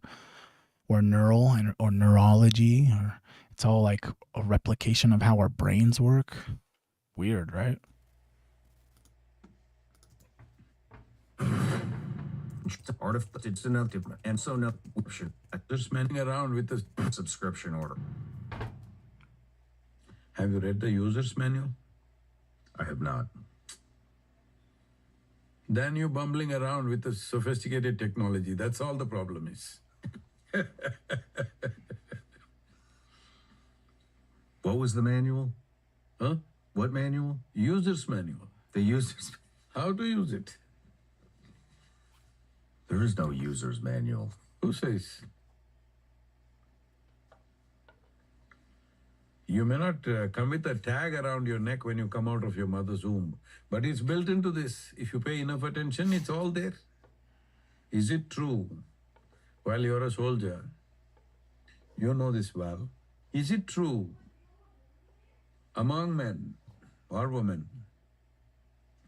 or or neurology, or it's all like a replication of how our brains work. Weird, right? It's enough and so no Just manning around with a subscription order. Have you read the user's manual? I have not. Then you're bumbling around with the sophisticated technology. That's all the problem is. What was the manual? Huh? What manual? User's manual. The user's. How to use it. There is no user's manual. Who says? You may not come with a tag around your neck when you come out of your mother's womb, but it's built into this. If you pay enough attention, it's all there. Is it true? While you're a soldier, you know this well. Is it true among men or women,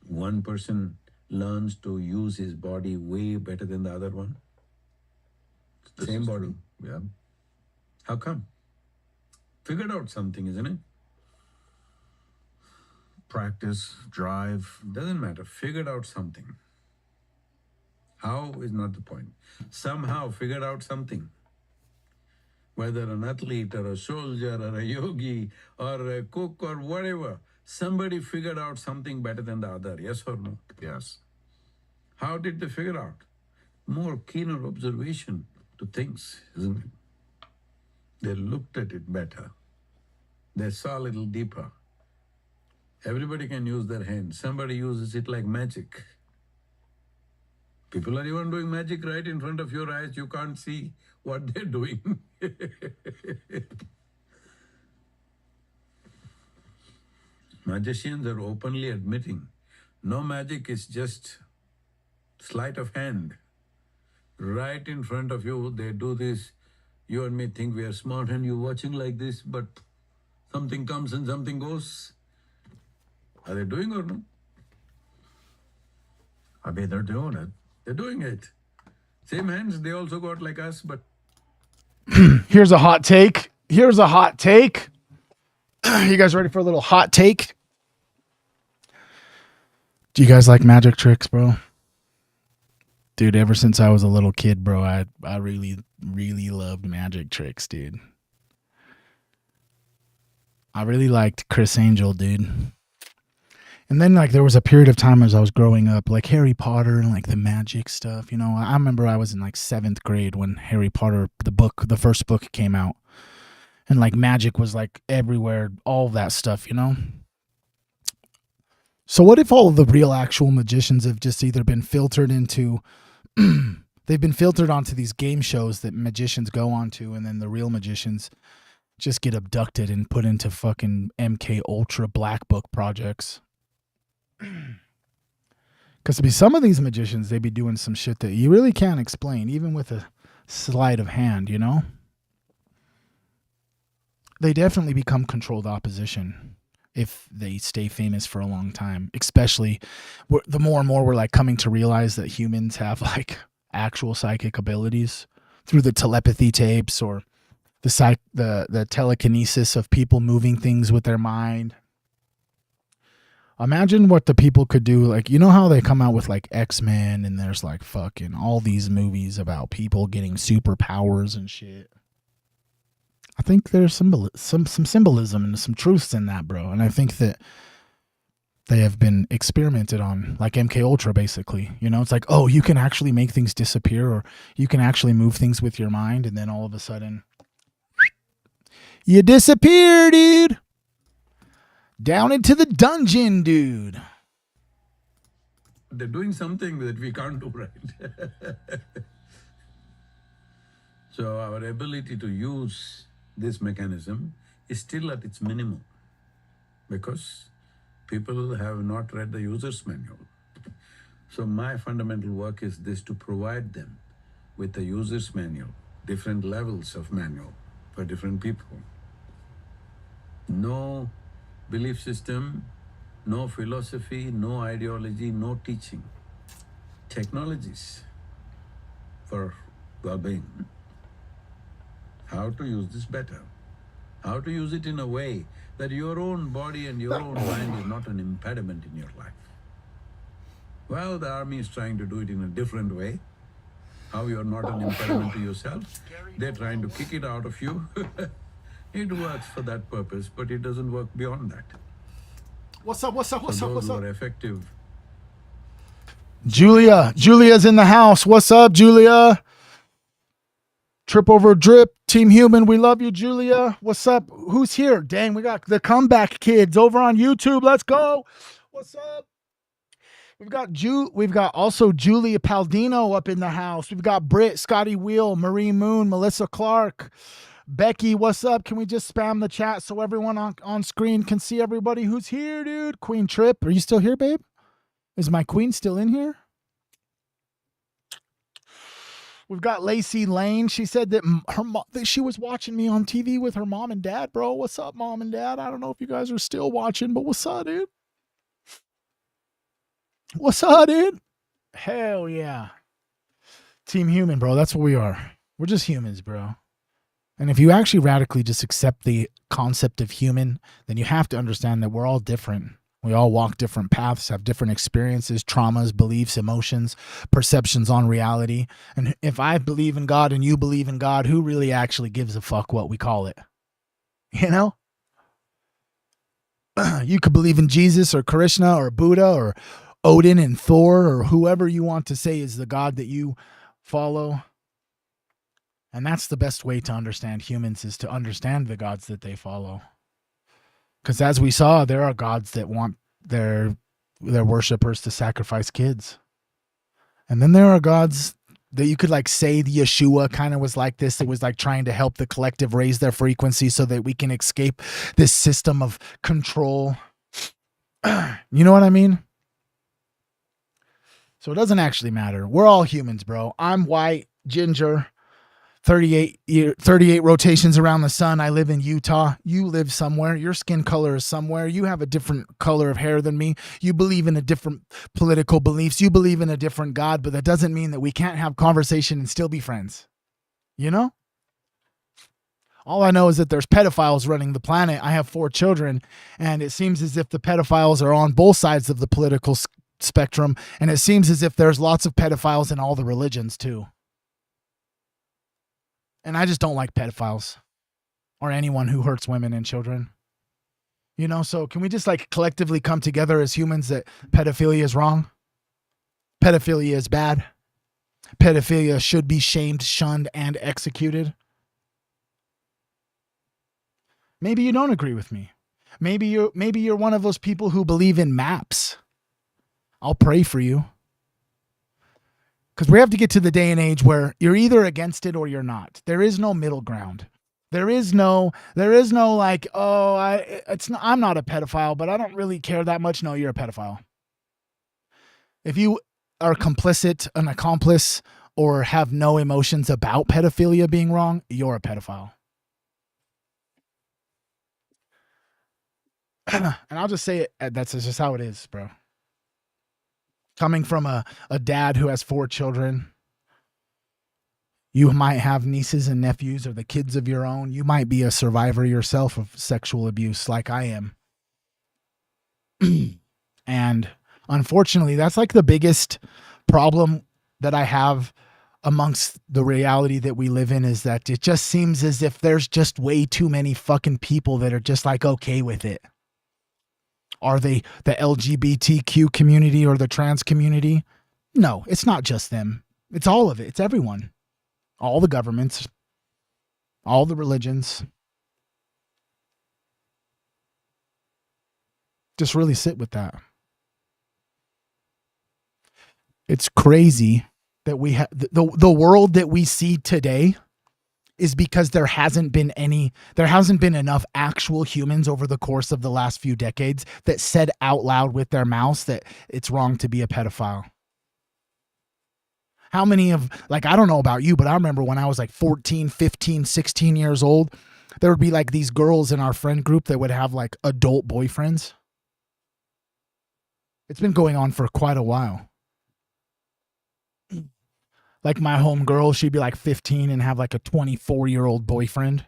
one person learns to use his body way better than the other one? Same body. Yeah. How come? Figured out something, isn't it? Practice, drive. Doesn't matter. Figured out something. How is not the point. Somehow figured out something. Whether an athlete or a soldier or a yogi or a cook or whatever, somebody figured out something better than the other. Yes or no? Yes. How did they figure out? More keener observation to things, isn't it? They looked at it better. They saw a little deeper. Everybody can use their hands. Somebody uses it like magic. People are even doing magic right in front of your eyes. You can't see what they're doing. Magicians are openly admitting no magic is just sleight of hand. Right in front of you, they do this. You and me think we are smart and you're watching like this, but something comes and something goes. Are they doing or no? I mean, they're doing it. They're doing it. Same hands, they also got like us, but Here's a hot take. Here's a hot take. You guys ready for a little hot take? Do you guys like magic tricks, bro? Dude, ever since I was a little kid, bro, I really, really loved magic tricks, dude. I really liked Chris Angel, dude. And then, like, there was a period of time as I was growing up, like Harry Potter and, like, the magic stuff, you know. I remember I was in, like, 7th grade when Harry Potter, the first book came out. And, like, magic was, like, everywhere, all of that stuff, you know. So what if all of the real actual magicians have just either been filtered into... they've been filtered onto these game shows that magicians go onto, and then the real magicians just get abducted and put into fucking MK Ultra Black Book projects. Because to be some of these magicians, they be doing some shit that you really can't explain, even with a sleight of hand, you know? They definitely become controlled opposition if they stay famous for a long time. Especially the more and more we're like coming to realize that humans have like actual psychic abilities through the telepathy tapes or the telekinesis of people moving things with their mind. Imagine what the people could do. Like, you know how they come out with like X-Men and there's like fucking all these movies about people getting superpowers and shit. I think there's some symbolism and some truths in that, bro. And I think that they have been experimented on, like MK Ultra, basically. You know, it's like, oh, you can actually make things disappear, or you can actually move things with your mind, and then all of a sudden, you disappear, dude. Down into the dungeon, dude. they're doing something that we can't do, right? So our ability to use this mechanism is still at its minimum because people have not read the user's manual. So my fundamental work is this: to provide them with the user's manual, different levels of manual for different people. No belief system, no philosophy, no ideology, no teaching. Technologies for well-being. How to use this better. How to use it in a way that your own body and your own mind is not an impediment in your life. Well, the army is trying to do it in a different way. How you're not an impediment to yourself. They're trying to kick it out of you. It works for that purpose, but it doesn't work beyond that. What's up? What's up? What's For up? those What's who up? are effective. Julia's in the house. What's up, Julia? Tripoverdrip, Team Human. We love you, Julia. What's up? Who's here? Dang, we got the comeback kids over on YouTube. Let's go. What's up? We've got also Julia Paldino up in the house. We've got Britt, Scotty Wheel, Marie Moon, Melissa Clark, Becky. What's up? Can we just spam the chat so everyone on screen can see everybody who's here, dude? Queen Trip, are you still here, babe? Is my queen still in here? We've got Lacey Lane. She said that that she was watching me on TV with her mom and dad, bro. What's up, mom and dad? I don't know if you guys are still watching, but what's up, dude? What's up, dude? Hell yeah. Team Human, bro. That's what we are. We're just humans, bro. And if you actually radically just accept the concept of human, then you have to understand that we're all different. We all walk different paths, have different experiences, traumas, beliefs, emotions, perceptions on reality. And if I believe in God and you believe in God, who really actually gives a fuck what we call it? You know? You could believe in Jesus or Krishna or Buddha or Odin and Thor or whoever you want to say is the God that you follow. And that's the best way to understand humans, is to understand the gods that they follow. Because as we saw, there are gods that want their worshipers to sacrifice kids. And then there are gods that you could like say the Yeshua kind of was like this. It was like trying to help the collective raise their frequency so that we can escape this system of control. You know what I mean? So it doesn't actually matter. We're all humans, bro. I'm white, ginger, 38 rotations around the sun. I live in Utah. You live somewhere. Your skin color is somewhere. You have a different color of hair than me. You believe in a different political beliefs. You believe in a different God, but that doesn't mean that we can't have conversation and still be friends. You know? All I know is that there's pedophiles running the planet. I have 4 children, and it seems as if the pedophiles are on both sides of the political spectrum, and it seems as if there's lots of pedophiles in all the religions too. And I just don't like pedophiles or anyone who hurts women and children. You know, so can we just like collectively come together as humans that pedophilia is wrong? Pedophilia is bad. Pedophilia should be shamed, shunned, and executed. Maybe you don't agree with me. Maybe you're one of those people who believe in maps. I'll pray for you. Because we have to get to the day and age where you're either against it or you're not. There is no middle ground. There is no like, oh, I'm not a pedophile, but I don't really care that much. No, you're a pedophile. If you are complicit, an accomplice, or have no emotions about pedophilia being wrong, you're a pedophile. And I'll just say it, that's just how it is, bro. Coming from a dad who has 4 children, you might have nieces and nephews or the kids of your own. You might be a survivor yourself of sexual abuse like I am. And unfortunately, that's like the biggest problem that I have amongst the reality that we live in, is that it just seems as if there's just way too many fucking people that are just like okay with it. Are they the LGBTQ community or the trans community? No, it's not just them. It's all of it. It's everyone. All the governments. All the religions. Just really sit with that. It's crazy that we have the world that we see today is because there hasn't been enough actual humans over the course of the last few decades that said out loud with their mouths that it's wrong to be a pedophile. How many of, like, I don't know about you, but I remember when I was like 14, 15, 16 years old, there would be like these girls in our friend group that would have like adult boyfriends. It's been going on for quite a while. Like my home girl, she'd be like 15 and have like a 24-year-old boyfriend.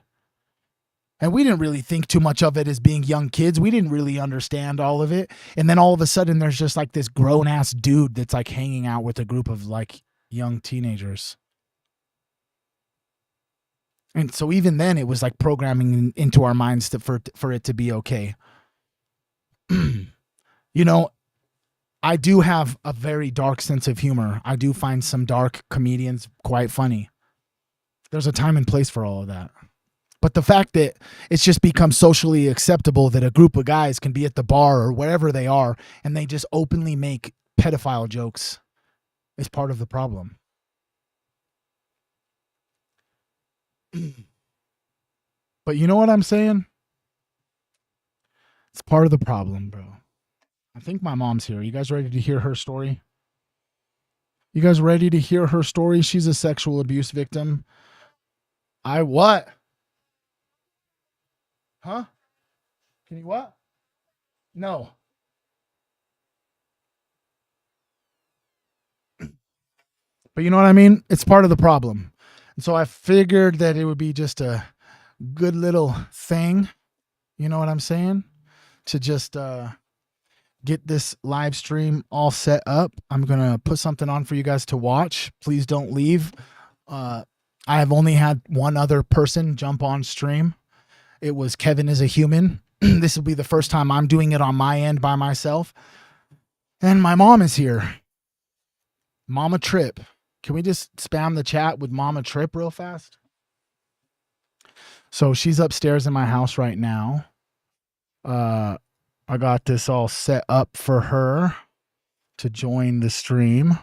And we didn't really think too much of it as being young kids. We didn't really understand all of it. And then all of a sudden there's just like this grown-ass dude that's like hanging out with a group of like young teenagers. And so even then it was like programming into our minds for it to be okay. You know, I do have a very dark sense of humor. I do find some dark comedians quite funny. There's a time and place for all of that. But the fact that it's just become socially acceptable that a group of guys can be at the bar or wherever they are and they just openly make pedophile jokes is part of the problem. But you know what I'm saying? It's part of the problem, bro. I think my mom's here. You guys ready to hear her story? You guys ready to hear her story? She's a sexual abuse victim. I what? Huh? Can you what? No. But you know what I mean? It's part of the problem. And so I figured that it would be just a good little thing. You know what I'm saying? To just get this live stream all set up. I'm going to put something on for you guys to watch. Please don't leave. I have only had one other person jump on stream. It was Kevin is a Human. This will be the first time I'm doing it on my end by myself. And my mom is here. Mama Trip. Can we just spam the chat with Mama Trip real fast? So she's upstairs in my house right now. I got this all set up for her to join the stream.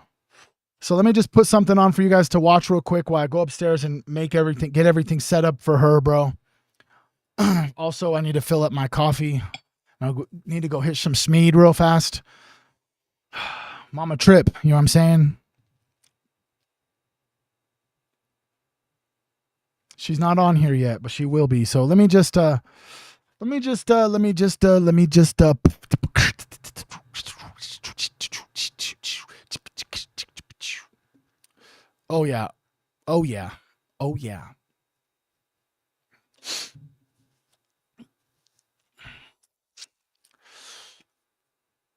So let me just put something on for you guys to watch real quick while I go upstairs and get everything set up for her, bro. Also, I need to fill up my coffee. I need to go hit some Smead real fast. Mama Trip, you know what I'm saying? She's not on here yet, but she will be. So let me just Oh yeah. Oh yeah. Oh yeah.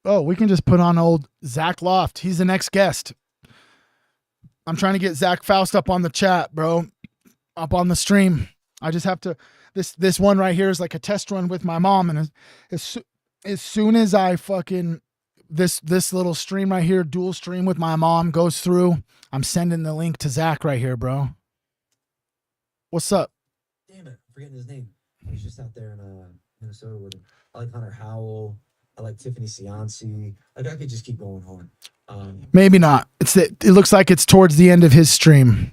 Oh, we can just put on old Zach Loft. He's the next guest. I'm trying to get Zach Faust up on the chat, bro. Up on the stream. I just have to. This one right here is like a test run with my mom, and as soon as I fucking this little stream right here, dual stream with my mom goes through, I'm sending the link to Zach right here, bro. What's up? Damn it, I'm forgetting his name. He's just out there in Minnesota with him. I like Hunter Howell. I like Tiffany Cianci. Like I could just keep going on. Maybe not. It looks like it's towards the end of his stream.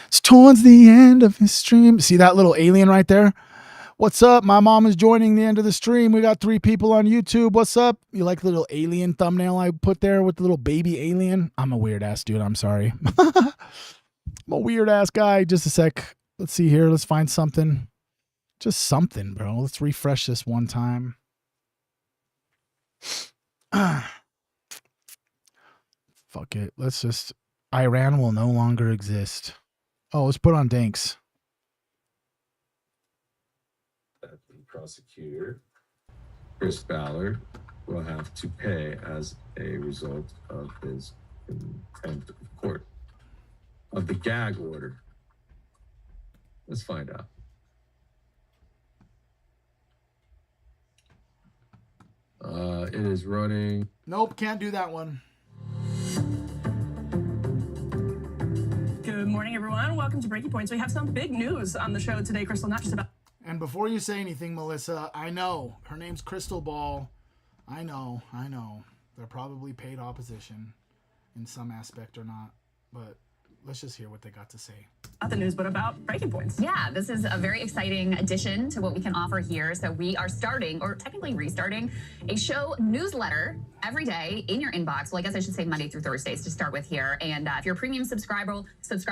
It's towards the end of his stream. See that little alien right there? What's up? My mom is joining the end of the stream. We got 3 people on YouTube. What's up? You like the little alien thumbnail I put there with the little baby alien? I'm a weird ass dude. I'm sorry. I'm a weird ass guy. Just a sec. Let's see here. Let's find something. Just something, bro. Let's refresh this one time. Fuck it. Let's just. Iran will no longer exist. Oh, let's put on Danks. That the prosecutor, Chris Ballard, will have to pay as a result of his contempt of court, of the gag order. Let's find out. It is running. Nope, can't do that one. Good morning, everyone. Welcome to Breaking Points. We have some big news on the show today, Crystal, not just about... And before you say anything, Melissa, I know. Her name's Crystal Ball. I know. They're probably paid opposition in some aspect or not. But let's just hear what they got to say. Not the news, but about Breaking Points. Yeah, this is a very exciting addition to what we can offer here. So we are starting, or technically restarting, a show newsletter every day in your inbox. Well, I guess I should say Monday through Thursdays to start with here. And if you're a premium subscriber,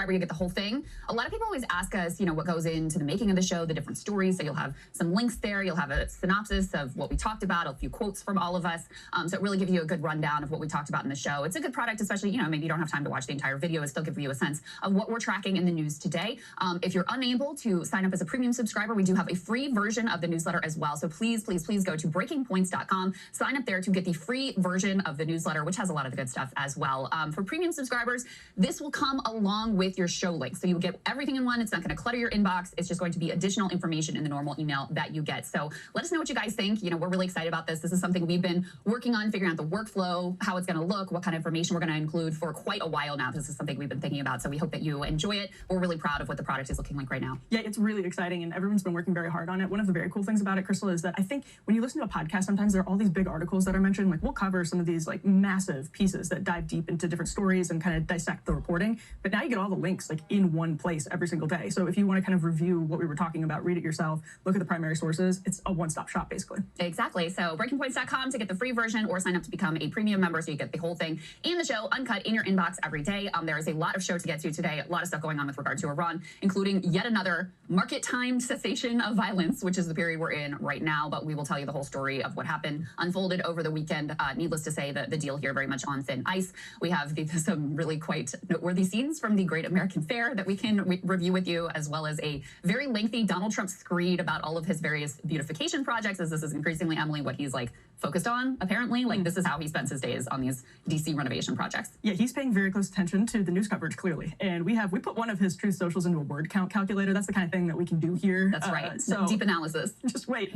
you get the whole thing. A lot of people always ask us, what goes into the making of the show, the different stories. So you'll have some links there. You'll have a synopsis of what we talked about, a few quotes from all of us. So it really gives you a good rundown of what we talked about in the show. It's a good product, especially, maybe you don't have time to watch the entire video. It still gives you a sense of what we're tracking in the news today. If you're unable to sign up as a premium subscriber, we do have a free version of the newsletter as well. So please go to breakingpoints.com, sign up there to get the free version of the newsletter, which has a lot of the good stuff as well. For premium subscribers, this will come along with your show link. So you get everything in one. It's not going to clutter your inbox. It's just going to be additional information in the normal email that you get. So let us know what you guys think. We're really excited about this. This is something we've been working on, figuring out the workflow, how it's going to look, what kind of information we're going to include for quite a while now. This is something we've been thinking about. So we hope that you enjoy it. We're really proud of what the product is looking like right now. Yeah, it's really exciting, and everyone's been working very hard on it. One of the very cool things about it, Crystal, is that I think when you listen to a podcast, sometimes there are all these big articles that are mentioned. Like, we'll cover some of these massive pieces that dive deep into different stories and kind of dissect the reporting. But now you get all the links in one place every single day. So if you want to kind of review what we were talking about, read it yourself, look at the primary sources, it's a one-stop shop basically. Exactly. So breakingpoints.com to get the free version, or sign up to become a premium member so you get the whole thing and the show uncut in your inbox every day. There is a lot of show to get to today, a lot of stuff going on with regard to Iran, including yet another market-timed cessation of violence, which is the period we're in right now. But we will tell you the whole story of what happened, unfolded over the weekend. Needless to say, the deal here very much on thin ice. We have some really quite noteworthy scenes from the Great American Fair that we can review with you, as well as a very lengthy Donald Trump screed about all of his various beautification projects, as this is increasingly, Emily, what he's focused on, apparently. This is how he spends his days on these DC renovation projects. Yeah, he's paying very close attention to the news coverage, clearly. And we put one of his truth socials into a word count calculator. That's the kind of thing that we can do here. That's right. So deep analysis. Just wait.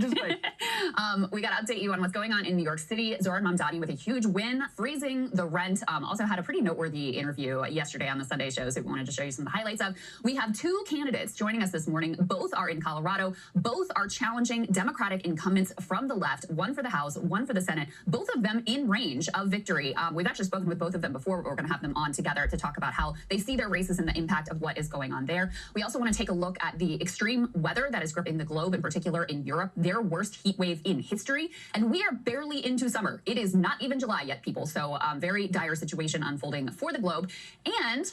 We got to update you on what's going on in New York City. Zohran Mamdani with a huge win, freezing the rent. Also had a pretty noteworthy interview yesterday on the Sunday show, so we wanted to show you some of the highlights of. We have 2 candidates joining us this morning. Both are in Colorado. Both are challenging Democratic incumbents from the left, one for the House, one for the Senate, both of them in range of victory. We've actually spoken with both of them before. We're going to have them on together to talk about how they see their races and the impact of what is going on there. We also want to take a look at the extreme weather that is gripping the globe, in particular in Europe, their worst heat wave in history. And we are barely into summer. It is not even July yet, people. So very dire situation unfolding for the globe. And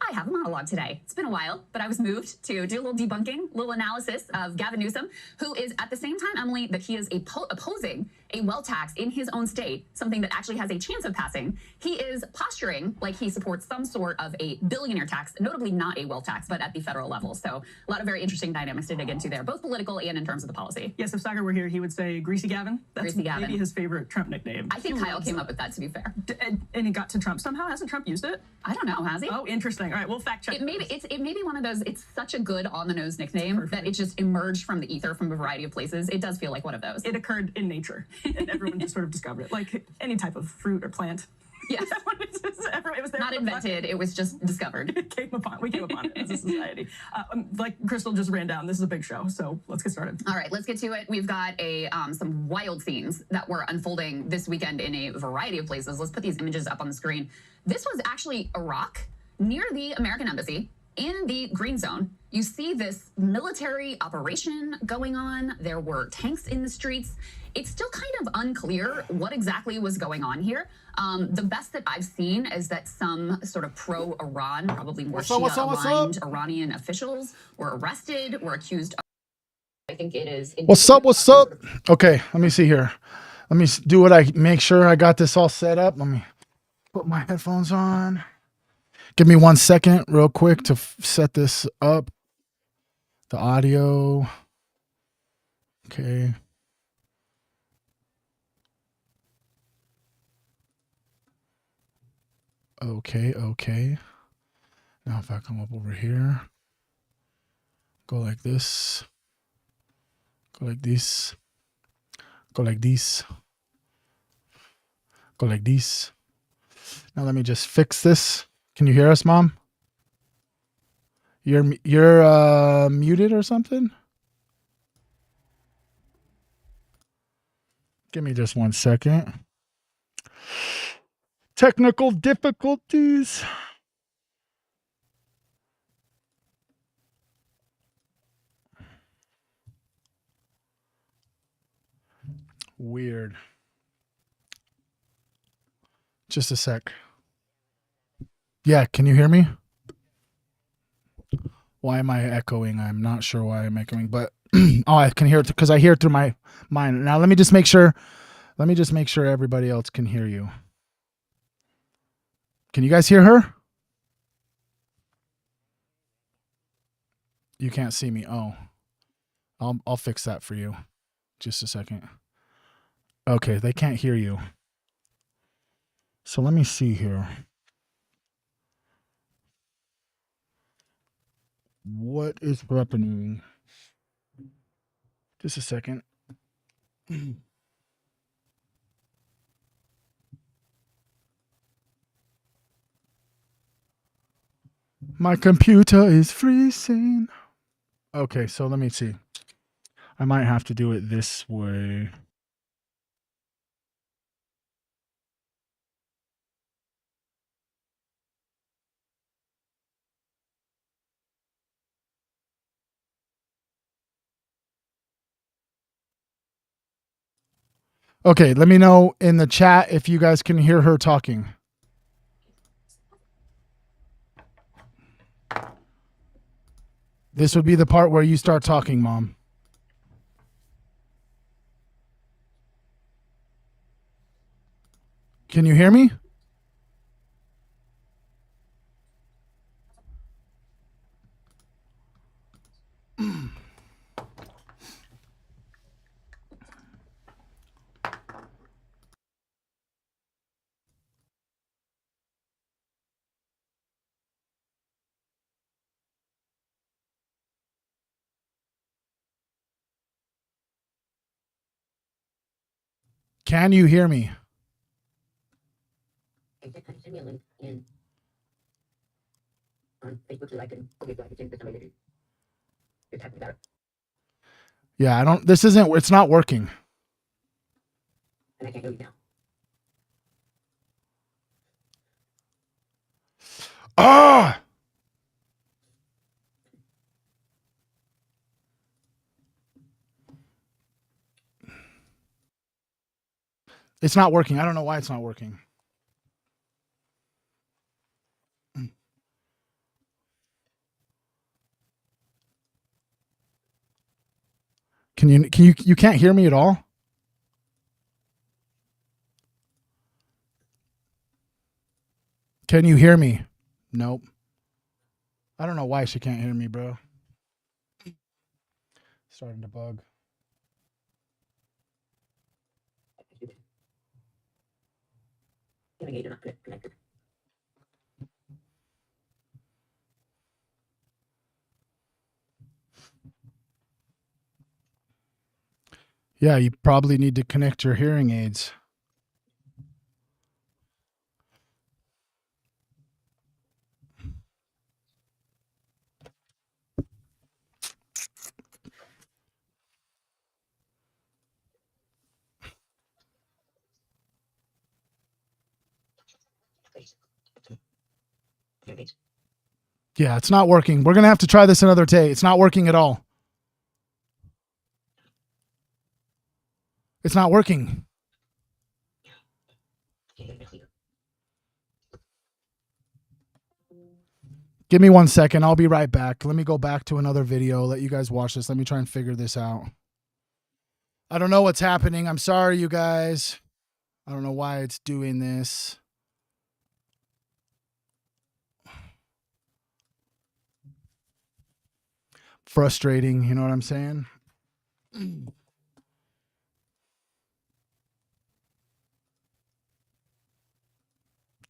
I have a monologue today. It's been a while, but I was moved to do a little debunking, a little analysis of Gavin Newsom, who is at the same time, Emily, that he is opposing a wealth tax in his own state, something that actually has a chance of passing. He is posturing like he supports some sort of a billionaire tax, notably not a wealth tax, but at the federal level. So a lot of very interesting dynamics to dig into there, both political and in terms of the policy. Yes, if Sagar were here, he would say Greasy Gavin. That's Greasy Gavin. maybe his favorite Trump nickname. I think Kyle came up with that, to be fair. And it got to Trump somehow. Hasn't Trump used it? I don't know, has he? Oh, interesting. All right, we'll fact check. It may be one of those. It's such a good on the nose nickname that it just emerged from the ether from a variety of places. It does feel like one of those. It occurred in nature, and everyone just sort of discovered it, like any type of fruit or plant. Yes. It was there Not invented. It was just discovered. We came upon it as a society. Like Crystal just ran down. This is a big show, so let's get started. All right, let's get to it. We've got some wild scenes that were unfolding this weekend in a variety of places. Let's put these images up on the screen. This was actually Iraq, near the American embassy, in the green zone. You see this military operation going on. There were tanks in the streets. It's still kind of unclear what exactly was going on here. The best that I've seen is that some sort of pro-Iran, probably more Shia-aligned Iranian officials were arrested, were accused of... I think it is... What's up? Okay, let me see here. Let me do what make sure I got this all set up. Let me put my headphones on. Give me 1 second real quick to set this up. The audio. Okay. Okay. Now if I come up over here, go like this, go like this, go like this, go like this. Now let me just fix this. Can you hear us, Mom? You're muted or something? Give me just 1 second. Technical difficulties. Weird. Just a sec. Yeah, can you hear me? Why am I echoing? I'm not sure why I'm echoing, but oh, I can hear it because I hear it through my mind. Now let me just make sure everybody else can hear you. Can you guys hear her? You can't see me. Oh. I'll fix that for you. Just a second. Okay, they can't hear you. So let me see here. What is happening? Just a second. My computer is freezing. Okay, so let me see. I might have to do it this way. Okay, let me know in the chat if you guys can hear her talking. This would be the part where you start talking, Mom. Can you hear me? Can you hear me? Send me a link in on Facebook so I can change this on my video. You're talking about it. Yeah, it's not working. And I can't hear you now. Ah! It's not working. I don't know why it's not working. You can't hear me at all? Can you hear me? Nope. I don't know why she can't hear me, bro. Starting to bug. Hearing aid not connected. Yeah, you probably need to connect your hearing aids. Hearing aids. Yeah, it's not working. We're going to have to try this another day. It's not working at all. It's not working. Give me 1 second. I'll be right back. Let me go back to another video. Let you guys watch this. Let me try and figure this out. I don't know what's happening. I'm sorry, you guys. I don't know why it's doing this. Frustrating, you know what I'm saying?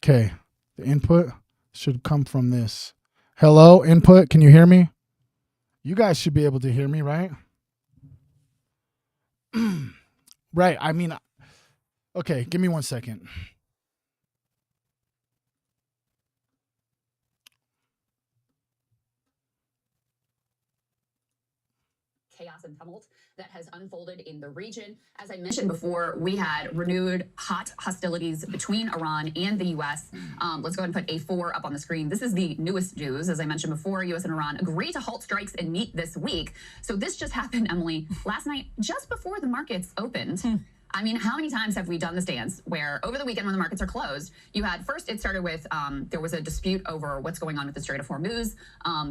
Okay. The input should come from this. Hello, input. Can you hear me? You guys should be able to hear me, right? Right. I mean, okay, give me 1 second. Chaos and tumult that has unfolded in the region. As I mentioned before, we had renewed hot hostilities between Iran and the U.S. Let's go ahead and put A4 up on the screen. This is the newest news. As I mentioned before, U.S. and Iran agree to halt strikes and meet this week. So this just happened, Emily, last night, just before the markets opened. I mean, how many times have we done this dance where over the weekend when the markets are closed, you had first it started with there was a dispute over what's going on with the Strait of Hormuz.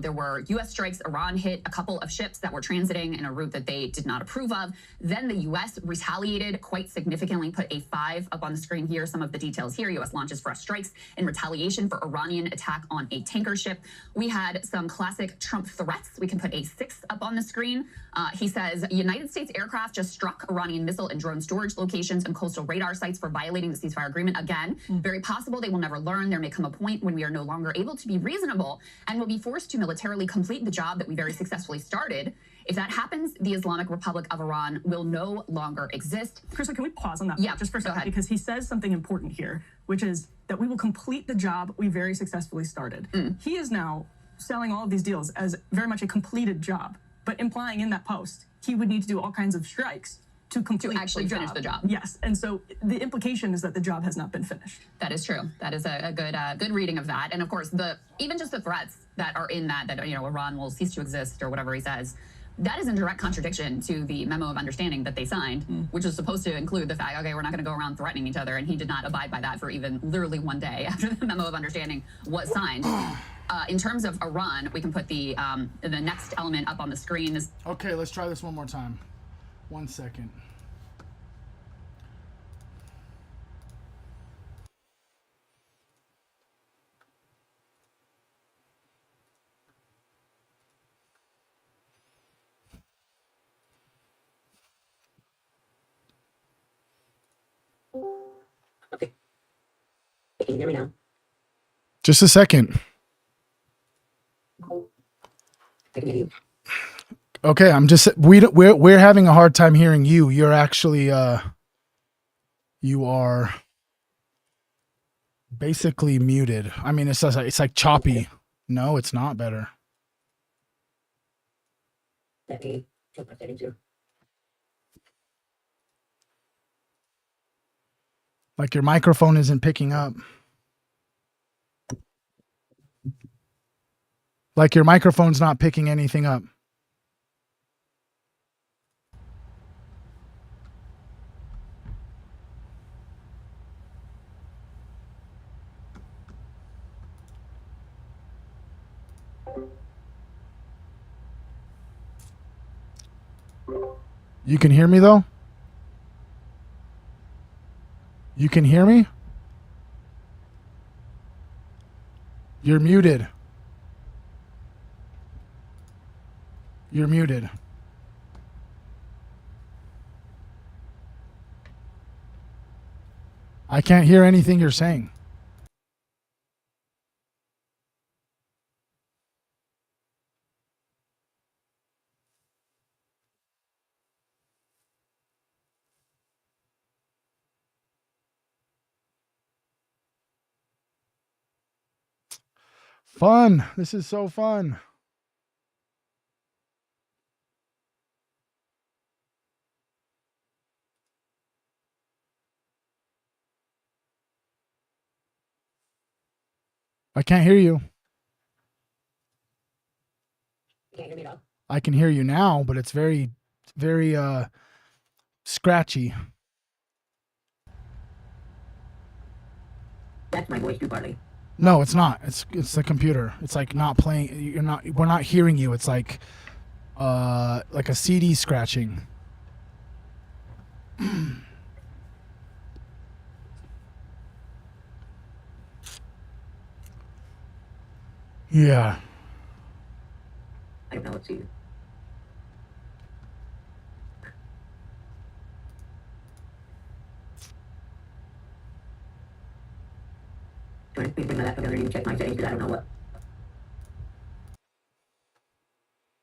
There were U.S. strikes. Iran hit a couple of ships that were transiting in a route that they did not approve of. Then the U.S. retaliated quite significantly, put A5 up on the screen here. Some of the details here. U.S. launches fresh strikes in retaliation for Iranian attack on a tanker ship. We had some classic Trump threats. We can put A6 up on the screen. He says United States aircraft just struck Iranian missile and drone storage locations and coastal radar sites for violating the ceasefire agreement. Again, very possible they will never learn. There may come a point when we are no longer able to be reasonable and will be forced to militarily complete the job that we very successfully started. If that happens, the Islamic Republic of Iran will no longer exist. Crystal, can we pause on that? Yeah, just for a second, go ahead. because he says something important here, which is that we will complete the job we very successfully started. He is now selling all of these deals as very much a completed job, but implying in that post he would need to do all kinds of strikes to complete actually the job. finish the job. Yes, and so the implication is that the job has not been finished. That is true. That is a good reading of that. And of course, even just the threats that are in that Iran will cease to exist or whatever he says, that is in direct contradiction to the memo of understanding that they signed, which is supposed to include the fact, okay, we're not going to go around threatening each other, and he did not abide by that for even literally 1 day after the memo of understanding was signed. In terms of Iran, we can put the next element up on the screen. Okay, let's try this one more time. 1 second. Okay. Can you hear me now? Just a second. I can hear you. Okay, we're having a hard time hearing you. You're actually you are basically muted. I mean, it's like choppy. No, it's not better. Let me check my settings here. Like your microphone isn't picking up. Like your microphone's not picking anything up. You can hear me though? You can hear me? You're muted. You're muted. I can't hear anything you're saying. Fun. This is so fun. I can't hear you. Can't hear me at all. I can hear you now, but it's very, very scratchy. That's my voice too, Barley. No, it's not. It's the computer. It's like not playing. We're not hearing you. It's like a CD scratching. Yeah. I don't know what's either. Do you want to bring my laptop over and check my settings? Because I don't know what.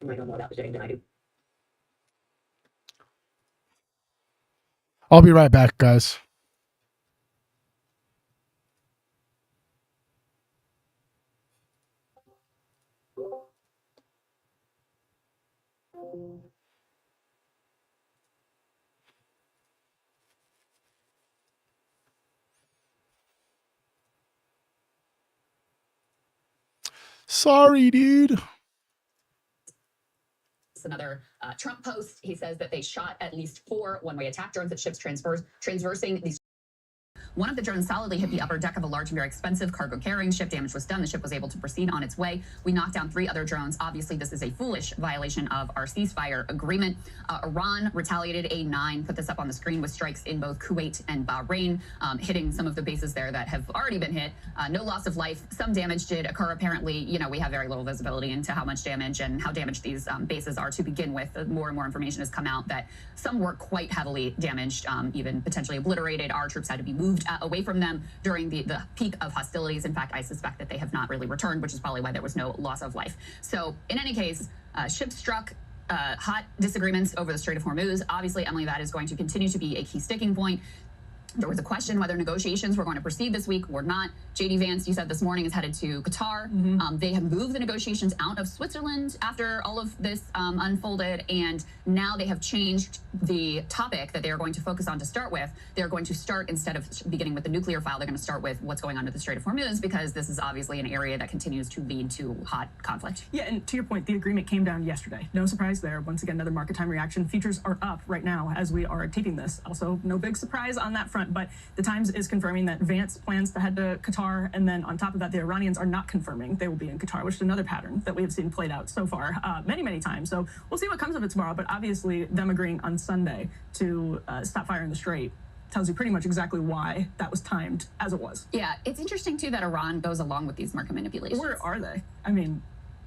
You might know more about the settings than I do. I'll be right back, guys. Sorry, dude. Another Trump post. He says that they shot at least 4 one-way attack drones at ships transversing these. One of the drones solidly hit the upper deck of a large and very expensive cargo carrying ship. Damage was done. The ship was able to proceed on its way. We knocked down 3 other drones. Obviously, this is a foolish violation of our ceasefire agreement. Iran retaliated A9, put this up on the screen, with strikes in both Kuwait and Bahrain, hitting some of the bases there that have already been hit. No loss of life. Some damage did occur. Apparently, we have very little visibility into how much damage and how damaged these bases are to begin with. More and more information has come out that some were quite heavily damaged, even potentially obliterated. Our troops had to be moved away from them during the peak of hostilities. In fact, I suspect that they have not really returned, which is probably why there was no loss of life. So in any case, ships struck. Hot disagreements over the Strait of Hormuz. Obviously, Emily, that is going to continue to be a key sticking point. There was a question whether negotiations were going to proceed this week or not. J.D. Vance, you said this morning, is headed to Qatar. They have moved the negotiations out of Switzerland after all of this unfolded, and now they have changed the topic that they are going to focus on to start with. They're going to start, instead of beginning with the nuclear file, they're going to start with what's going on at the Strait of Hormuz, because this is obviously an area that continues to lead to hot conflict. Yeah, and to your point, the agreement came down yesterday. No surprise there. Once again, another market time reaction. Futures are up right now as we are taping this. Also, no big surprise on that front, but the Times is confirming that Vance plans to head to Qatar, and then on top of that, the Iranians are not confirming they will be in Qatar, which is another pattern that we have seen played out so far many, many times. So we'll see what comes of it tomorrow, but obviously them agreeing on Sunday to stop firing the Strait tells you pretty much exactly why that was timed as it was. Yeah, it's interesting, too, that Iran goes along with these market manipulations. Where are they? I mean,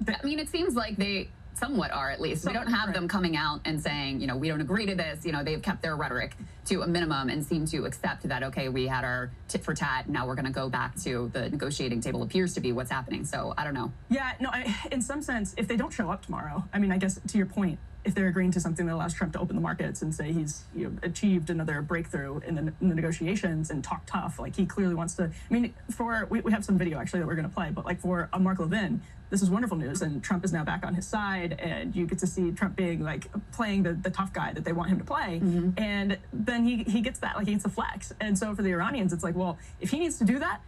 it seems like they somewhat are, at least. We don't have them coming out and saying, we don't agree to this. They've kept their rhetoric to a minimum and seem to accept that, okay, we had our tit for tat. Now we're going to go back to the negotiating table, appears to be what's happening. So I don't know. Yeah, no, in some sense, if they don't show up tomorrow, I guess to your point, if they're agreeing to something that allows Trump to open the markets and say he's achieved another breakthrough in the negotiations and talk tough, like he clearly wants to. We have some video actually that we're going to play, but like for Mark Levin, this is wonderful news, and Trump is now back on his side, and you get to see Trump being like playing the tough guy that they want him to play, and then he gets that, like he gets the flex. And so for the Iranians, it's like, well, if he needs to do that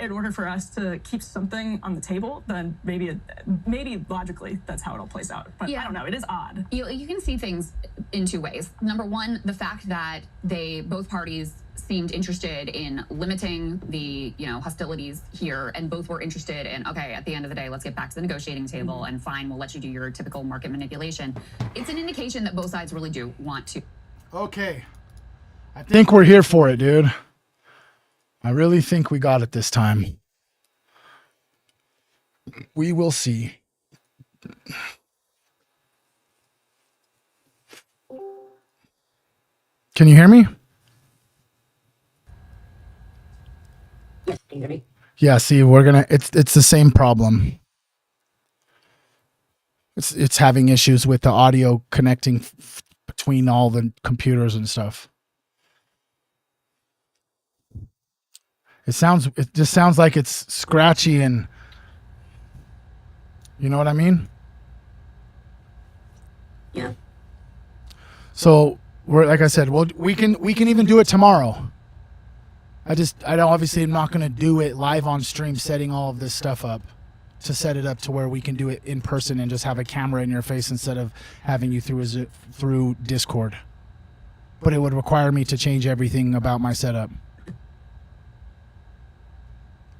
in order for us to keep something on the table, then maybe logically that's how it all plays out. But yeah, I don't know. It is odd. You can see things in 2 ways. Number one, the fact that both parties seemed interested in limiting the hostilities here, and both were interested in, okay, at the end of the day, let's get back to the negotiating table, and fine, we'll let you do your typical market manipulation. It's an indication that both sides really do want to Okay. I think we're here for it, dude. I really think we got it this time. We will see. Can you hear me? Yes, can you hear me? Yeah, see, it's the same problem. It's having issues with the audio connecting between all the computers and stuff. It just sounds like it's scratchy and you know what I mean? Yeah. So we're like I said, well we can even do it tomorrow. I don't obviously I'm not gonna do it live on stream setting all of this stuff up to set it up to where we can do it in person and just have a camera in your face instead of having you through Discord. But it would require me to change everything about my setup.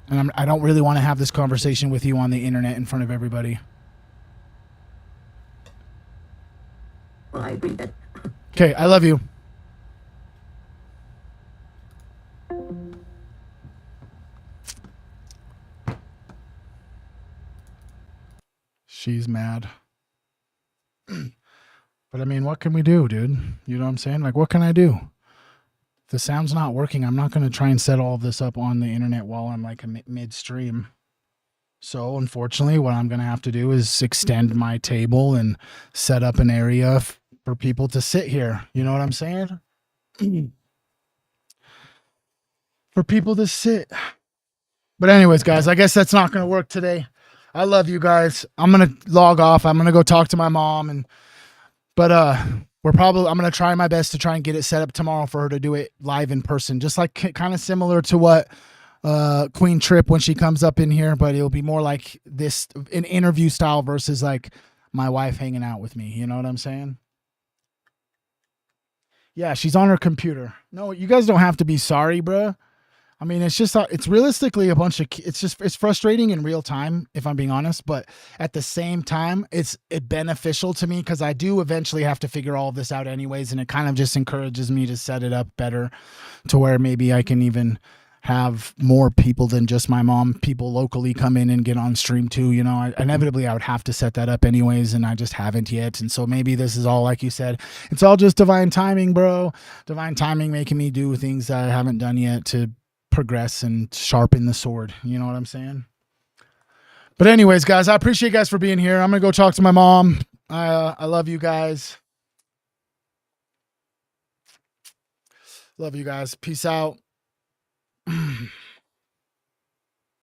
And I don't really want to have this conversation with you on the internet in front of everybody. Well, I agree that. Okay, I love you. She's mad. But I mean, what can we do, dude? You know what I'm saying? Like, what can I do? If the sound's not working, I'm not going to try and set all of this up on the internet while I'm like midstream. So, unfortunately, what I'm going to have to do is extend my table and set up an area for people to sit here. You know what I'm saying? For people to sit. But anyways, guys, I guess that's not going to work today. I love you guys. I'm going to log off. I'm going to go talk to my mom but I'm going to try my best to try and get it set up tomorrow for her to do it live in person. Just like kind of similar to what Queen Trip when she comes up in here, but it'll be more like this an interview style versus like my wife hanging out with me. You know what I'm saying? Yeah, she's on her computer. No, you guys don't have to be sorry, bruh. I mean, it's realistically it's frustrating in real time, if I'm being honest, but at the same time, it's beneficial to me because I do eventually have to figure all of this out anyways. And it kind of just encourages me to set it up better to where maybe I can even have more people than just my mom, people locally come in and get on stream too. You know, inevitably I would have to set that up anyways, and I just haven't yet. And so maybe this is all, like you said, it's all just divine timing, bro. Divine timing making me do things that I haven't done yet to progress and sharpen the sword. You know what I'm saying? But anyways, guys, I appreciate you guys for being here. I'm going to go talk to my mom. I love you guys. Love you guys. Peace out.